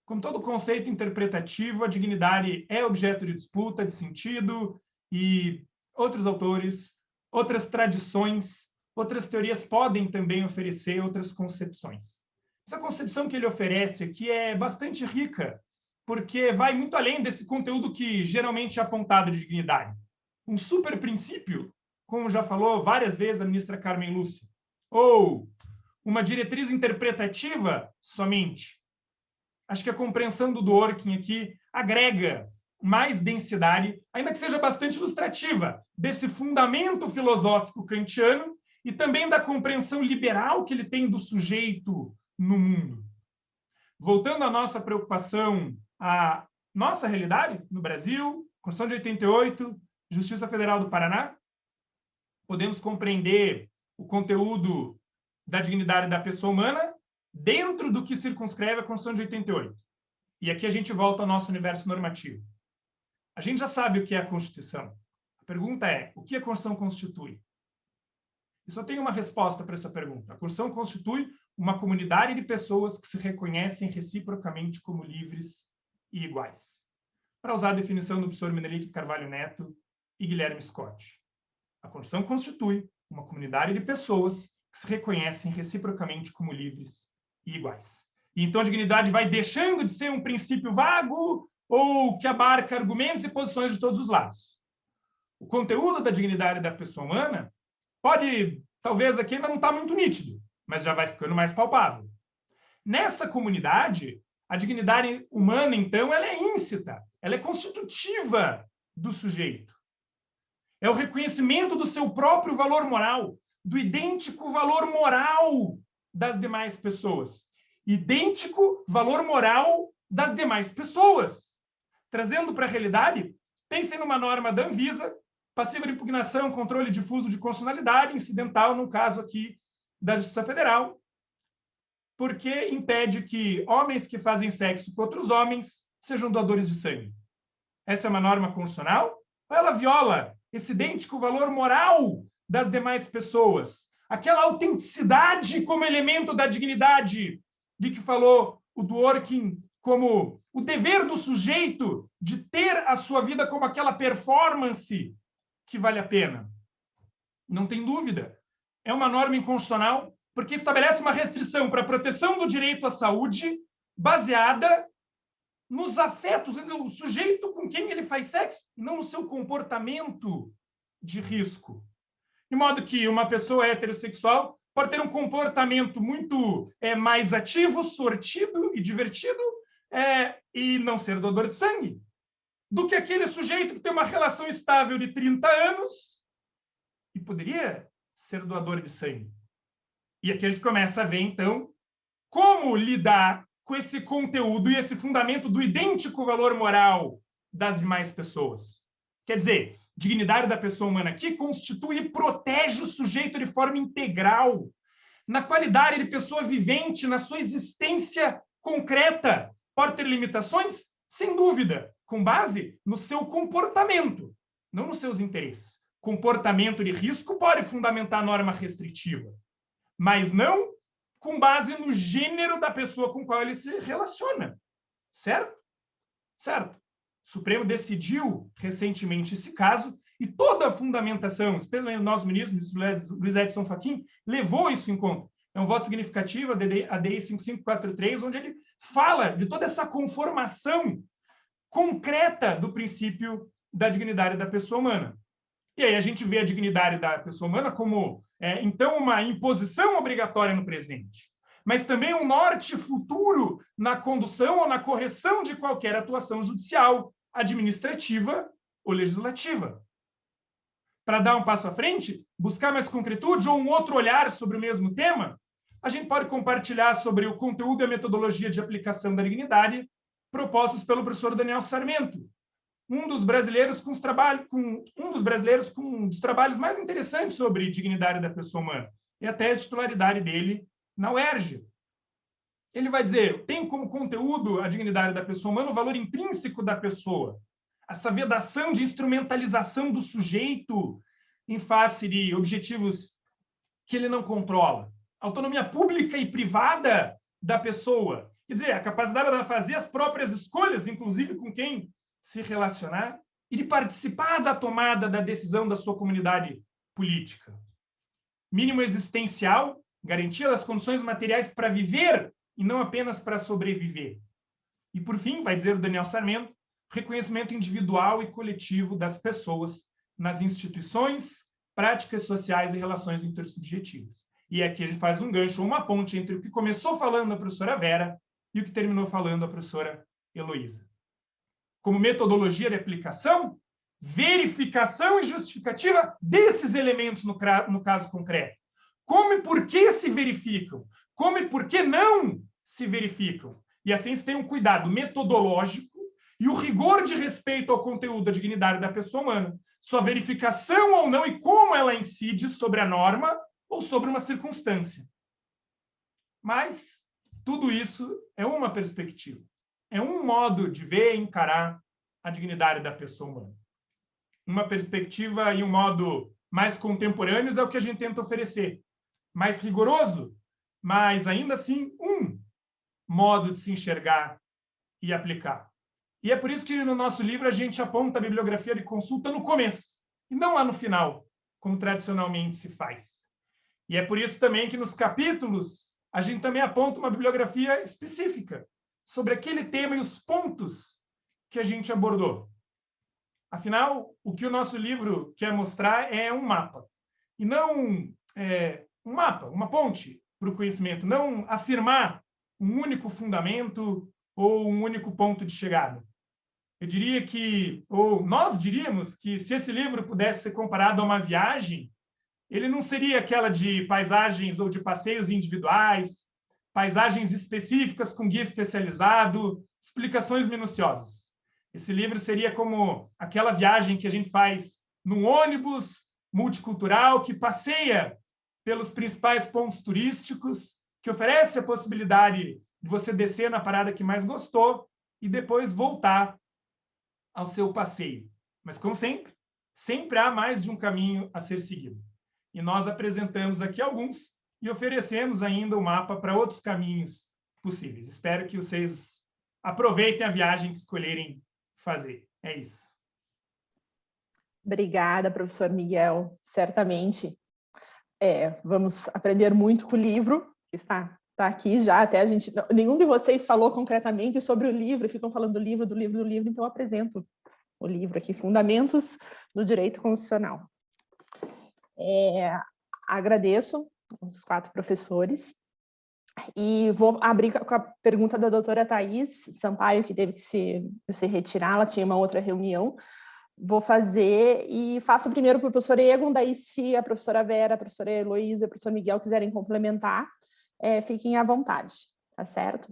Como todo conceito interpretativo, a dignidade é objeto de disputa, de sentido, e outros autores, outras tradições, outras teorias podem também oferecer outras concepções. Essa concepção que ele oferece aqui é bastante rica, porque vai muito além desse conteúdo que geralmente é apontado de dignidade. Um super princípio, como já falou várias vezes a ministra Carmen Lúcia, ou uma diretriz interpretativa somente. Acho que a compreensão do Dworkin aqui agrega mais densidade, ainda que seja bastante ilustrativa, desse fundamento filosófico kantiano e também da compreensão liberal que ele tem do sujeito no mundo. Voltando à nossa preocupação, à nossa realidade no Brasil, Constituição de 88, Justiça Federal do Paraná, podemos compreender o conteúdo da dignidade da pessoa humana dentro do que circunscreve a Constituição de 88. E aqui a gente volta ao nosso universo normativo. A gente já sabe o que é a Constituição. A pergunta é, o que a Constituição constitui? E só tem uma resposta para essa pergunta. A Constituição constitui uma comunidade de pessoas que se reconhecem reciprocamente como livres e iguais. Para usar a definição do professor Menelik Carvalho Neto e Guilherme Scott. A Constituição constitui uma comunidade de pessoas que se reconhecem reciprocamente como livres e iguais. E então a dignidade vai deixando de ser um princípio vago ou que abarca argumentos e posições de todos os lados. O conteúdo da dignidade da pessoa humana pode, talvez aqui ainda não está muito nítido, mas já vai ficando mais palpável. Nessa comunidade, a dignidade humana, então, ela é íncita, ela é constitutiva do sujeito. É o reconhecimento do seu próprio valor moral, do idêntico valor moral das demais pessoas. Idêntico valor moral das demais pessoas. Trazendo para a realidade, pense numa norma da Anvisa, passiva de impugnação, controle difuso de constitucionalidade, incidental, no caso aqui da Justiça Federal, porque impede que homens que fazem sexo com outros homens sejam doadores de sangue. Essa é uma norma constitucional? Ou ela viola esse idêntico valor moral das demais pessoas? Aquela autenticidade como elemento da dignidade de que falou o Dworkin, como o dever do sujeito de ter a sua vida como aquela performance que vale a pena. Não tem dúvida. É uma norma inconstitucional porque estabelece uma restrição para a proteção do direito à saúde baseada nos afetos, o sujeito com quem ele faz sexo, e não no seu comportamento de risco. De modo que uma pessoa heterossexual pode ter um comportamento muito mais ativo, sortido e divertido, e não ser doador de sangue, do que aquele sujeito que tem uma relação estável de 30 anos e poderia ser doador de sangue. E aqui a gente começa a ver, então, como lidar com esse conteúdo e esse fundamento do idêntico valor moral das demais pessoas. Quer dizer, dignidade da pessoa humana aqui constitui e protege o sujeito de forma integral, na qualidade de pessoa vivente, na sua existência concreta. Pode ter limitações? Sem dúvida, com base no seu comportamento, não nos seus interesses. Comportamento de risco pode fundamentar a norma restritiva, mas não com base no gênero da pessoa com qual ele se relaciona. Certo? Certo. O Supremo decidiu recentemente esse caso e toda a fundamentação, especialmente o nosso ministro Luiz Edson Fachin, levou isso em conta. É um voto significativo, a DI 5543, onde ele fala de toda essa conformação concreta do princípio da dignidade da pessoa humana. E aí a gente vê a dignidade da pessoa humana como, então, uma imposição obrigatória no presente, mas também um norte futuro na condução ou na correção de qualquer atuação judicial, administrativa ou legislativa. Para dar um passo à frente, buscar mais concretude ou um outro olhar sobre o mesmo tema, a gente pode compartilhar sobre o conteúdo e a metodologia de aplicação da dignidade propostos pelo professor Daniel Sarmento, um dos brasileiros com um dos trabalhos mais interessantes sobre dignidade da pessoa humana, e a tese de titularidade dele na UERJ. Ele vai dizer, tem como conteúdo a dignidade da pessoa humana o valor intrínseco da pessoa, essa vedação de instrumentalização do sujeito em face de objetivos que ele não controla. Autonomia pública e privada da pessoa. Quer dizer, a capacidade de fazer as próprias escolhas, inclusive com quem se relacionar, e de participar da tomada da decisão da sua comunidade política. Mínimo existencial, garantia das condições materiais para viver e não apenas para sobreviver. E, por fim, vai dizer o Daniel Sarmento, reconhecimento individual e coletivo das pessoas nas instituições, práticas sociais e relações intersubjetivas. E aqui a gente faz um gancho, uma ponte entre o que começou falando a professora Vera e o que terminou falando a professora Heloísa. Como metodologia de aplicação, verificação e justificativa desses elementos no caso concreto. Como e por que se verificam? Como e por que não se verificam? E assim se tem um cuidado metodológico e o rigor de respeito ao conteúdo da dignidade da pessoa humana, sua verificação ou não e como ela incide sobre a norma ou sobre uma circunstância. Mas tudo isso é uma perspectiva, é um modo de ver e encarar a dignidade da pessoa humana. Uma perspectiva e um modo mais contemporâneos é o que a gente tenta oferecer. Mais rigoroso, mas ainda assim um modo de se enxergar e aplicar. E é por isso que no nosso livro a gente aponta a bibliografia de consulta no começo, e não lá no final, como tradicionalmente se faz. E é por isso também que nos capítulos a gente também aponta uma bibliografia específica sobre aquele tema e os pontos que a gente abordou. Afinal, o que o nosso livro quer mostrar é um mapa, e não um mapa, uma ponte para o conhecimento, não afirmar um único fundamento ou um único ponto de chegada. Eu diria que, ou nós diríamos que se esse livro pudesse ser comparado a uma viagem, ele não seria aquela de paisagens ou de passeios individuais, paisagens específicas com guia especializado, explicações minuciosas. Esse livro seria como aquela viagem que a gente faz num ônibus multicultural que passeia pelos principais pontos turísticos, que oferece a possibilidade de você descer na parada que mais gostou e depois voltar ao seu passeio. Mas, como sempre, sempre há mais de um caminho a ser seguido. E nós apresentamos aqui alguns e oferecemos ainda o mapa para outros caminhos possíveis. Espero que vocês aproveitem a viagem que escolherem fazer. É isso. Obrigada, professor Miguel. Certamente vamos aprender muito com o livro, que está aqui já. Até a gente, nenhum de vocês falou concretamente sobre o livro, ficam falando do livro, então eu apresento o livro aqui, Fundamentos do Direito Constitucional. Agradeço os 4 professores e vou abrir com a pergunta da doutora Thaís Sampaio, que teve que se retirar, ela tinha uma outra reunião. Vou fazer e faço primeiro para o professor Egon, daí se a professora Vera, a professora Heloísa, o professor Miguel quiserem complementar, fiquem à vontade, tá certo?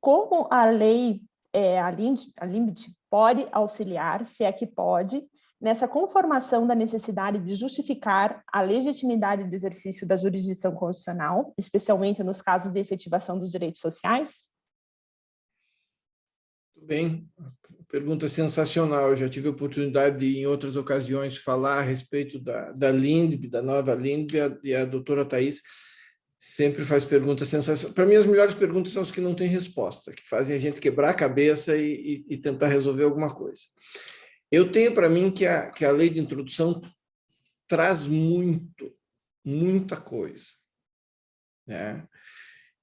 Como a lei, a LIMBD pode auxiliar, se é que pode, nessa conformação da necessidade de justificar a legitimidade do exercício da jurisdição constitucional, especialmente nos casos de efetivação dos direitos sociais? Muito bem, pergunta sensacional. Eu já tive a oportunidade de, em outras ocasiões, falar a respeito da LINDB, da nova LINDB, e a doutora Thaís sempre faz perguntas sensacionais. Para mim, as melhores perguntas são as que não têm resposta, que fazem a gente quebrar a cabeça e tentar resolver alguma coisa. Eu tenho para mim que a lei de introdução traz muita coisa, né?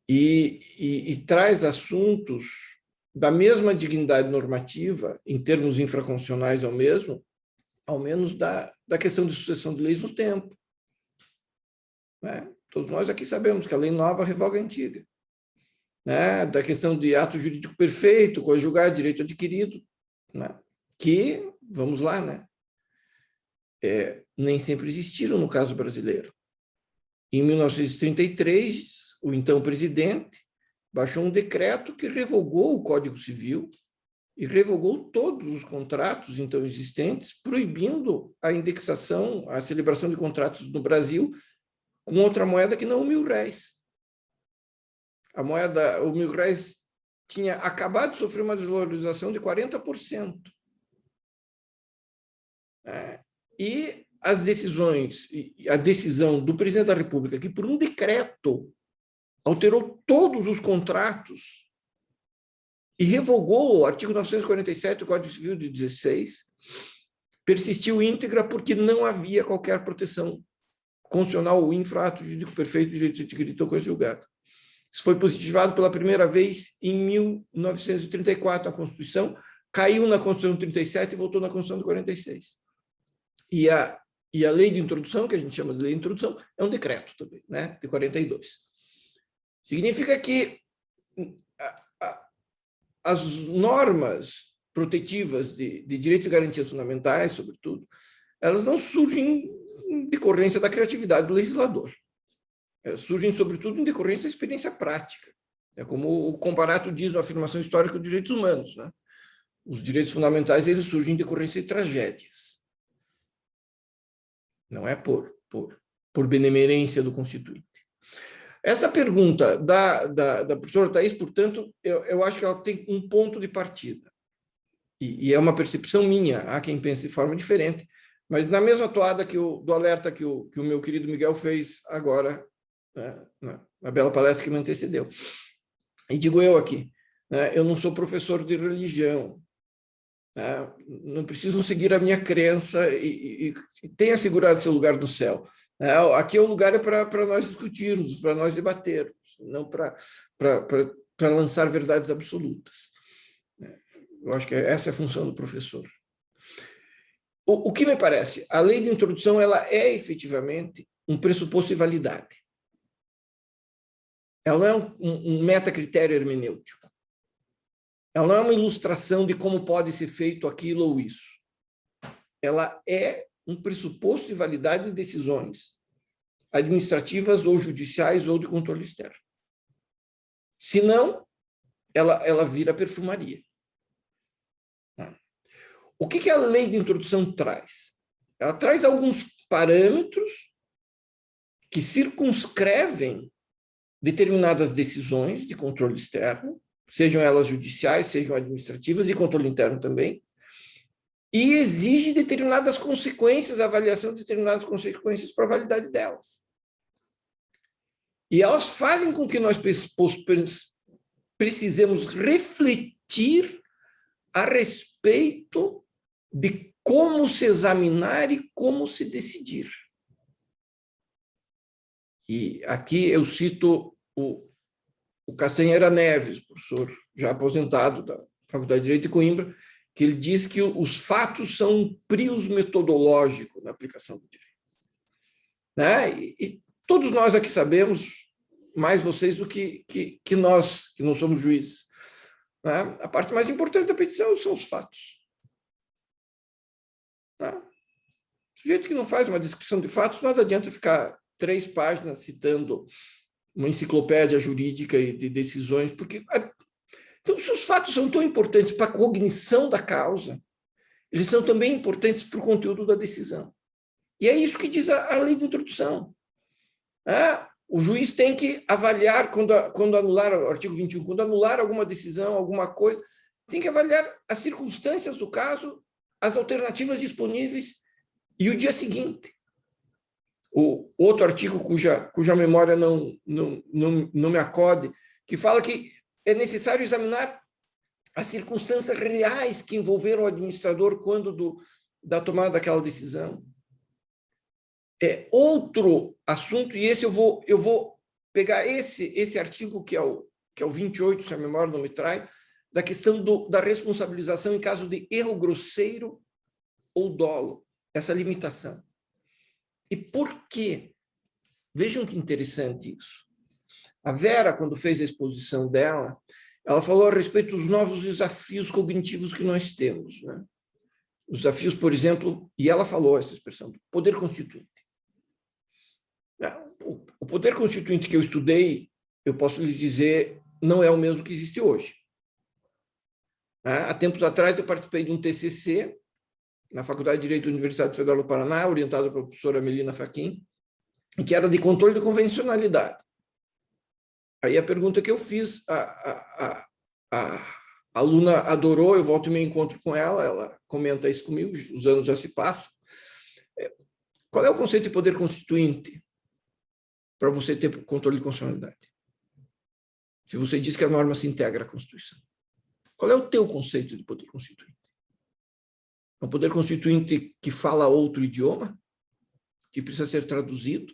E traz assuntos da mesma dignidade normativa, em termos infraconstitucionais ao menos da questão de sucessão de leis no tempo, né? Todos nós aqui sabemos que a lei nova revoga a antiga, né? Da questão de ato jurídico perfeito, conjugar direito adquirido, né? Que, vamos lá, né? Nem sempre existiram no caso brasileiro. Em 1933, o então presidente baixou um decreto que revogou o Código Civil e revogou todos os contratos então existentes, proibindo a indexação, a celebração de contratos no Brasil com outra moeda que não o mil-réis. A moeda, o mil-réis tinha acabado de sofrer uma desvalorização de 40%. E as decisões, a decisão do presidente da República, que por um decreto alterou todos os contratos e revogou o artigo 947 do Código Civil de 16, persistiu íntegra porque não havia qualquer proteção constitucional ou infra-ato jurídico perfeito de direito adquirido ou coisa julgada. Isso foi positivado pela primeira vez em 1934, a Constituição, caiu na Constituição de 37 e voltou na Constituição de 46. E a lei de introdução, que a gente chama de lei de introdução, é um decreto também, né, de 42. Significa que as normas protetivas de direitos e garantias fundamentais, sobretudo, elas não surgem em decorrência da criatividade do legislador. Elas surgem, sobretudo, em decorrência da experiência prática. É como o comparato diz na afirmação histórica dos direitos humanos, né? Os direitos fundamentais eles surgem em decorrência de tragédias. Não é por benemerência do Constituinte. Essa pergunta da professora Thais, portanto, eu acho que ela tem um ponto de partida. E é uma percepção minha, há quem pense de forma diferente, mas na mesma toada do alerta que o meu querido Miguel fez agora, né, na bela palestra que me antecedeu. E digo eu aqui, né, eu não sou professor de religião, né, não precisam seguir a minha crença e tenha assegurado seu lugar no céu. Aqui é o lugar para nós discutirmos, para nós debatermos, não para lançar verdades absolutas. Eu acho que essa é a função do professor. O que me parece? A lei de introdução ela é efetivamente um pressuposto de validade. Ela não é um metacritério hermenêutico. Ela não é uma ilustração de como pode ser feito aquilo ou isso. Ela é um pressuposto de validade de decisões administrativas ou judiciais ou de controle externo. Senão, ela vira perfumaria. O que a lei de introdução traz? Ela traz alguns parâmetros que circunscrevem determinadas decisões de controle externo, sejam elas judiciais, sejam administrativas, e controle interno também, e exige determinadas consequências, avaliação de determinadas consequências para a validade delas. E elas fazem com que nós precisemos refletir a respeito de como se examinar e como se decidir. E aqui eu cito o Castanheira Neves, professor já aposentado da Faculdade de Direito de Coimbra, que ele diz que os fatos são um prius metodológico na aplicação do direito. Né? E todos nós aqui sabemos, mais vocês do que nós, que não somos juízes. Né? A parte mais importante da petição são os fatos. Né? O sujeito que não faz uma descrição de fatos, não adianta ficar 3 páginas citando uma enciclopédia jurídica e de decisões, porque... Então, se os fatos são tão importantes para a cognição da causa, eles são também importantes para o conteúdo da decisão. E é isso que diz a lei de introdução. O juiz tem que avaliar, quando anular, o artigo 21, quando anular alguma decisão, alguma coisa, tem que avaliar as circunstâncias do caso, as alternativas disponíveis e o dia seguinte. O outro artigo cuja memória não me acode, que fala que é necessário examinar as circunstâncias reais que envolveram o administrador quando da tomada daquela decisão. É outro assunto, e esse eu vou pegar esse artigo, que é o 28, se a memória não me trai, da questão da responsabilização em caso de erro grosseiro ou dolo, essa limitação. E por quê? Vejam que interessante isso. A Vera, quando fez a exposição dela, ela falou a respeito dos novos desafios cognitivos que nós temos, né? Os desafios, por exemplo, e ela falou essa expressão, do poder constituinte. O poder constituinte que eu estudei, eu posso lhes dizer, não é o mesmo que existe hoje. Há tempos atrás, eu participei de um TCC na Faculdade de Direito da Universidade Federal do Paraná, orientado pela professora Melina Fachin, que era de controle de convencionalidade. Aí a pergunta que eu fiz, a aluna adorou, eu volto e me encontro com ela, ela comenta isso comigo, os anos já se passam. Qual é o conceito de poder constituinte para você ter controle de constitucionalidade? Se você diz que a norma se integra à Constituição. Qual é o teu conceito de poder constituinte? É um poder constituinte que fala outro idioma, que precisa ser traduzido,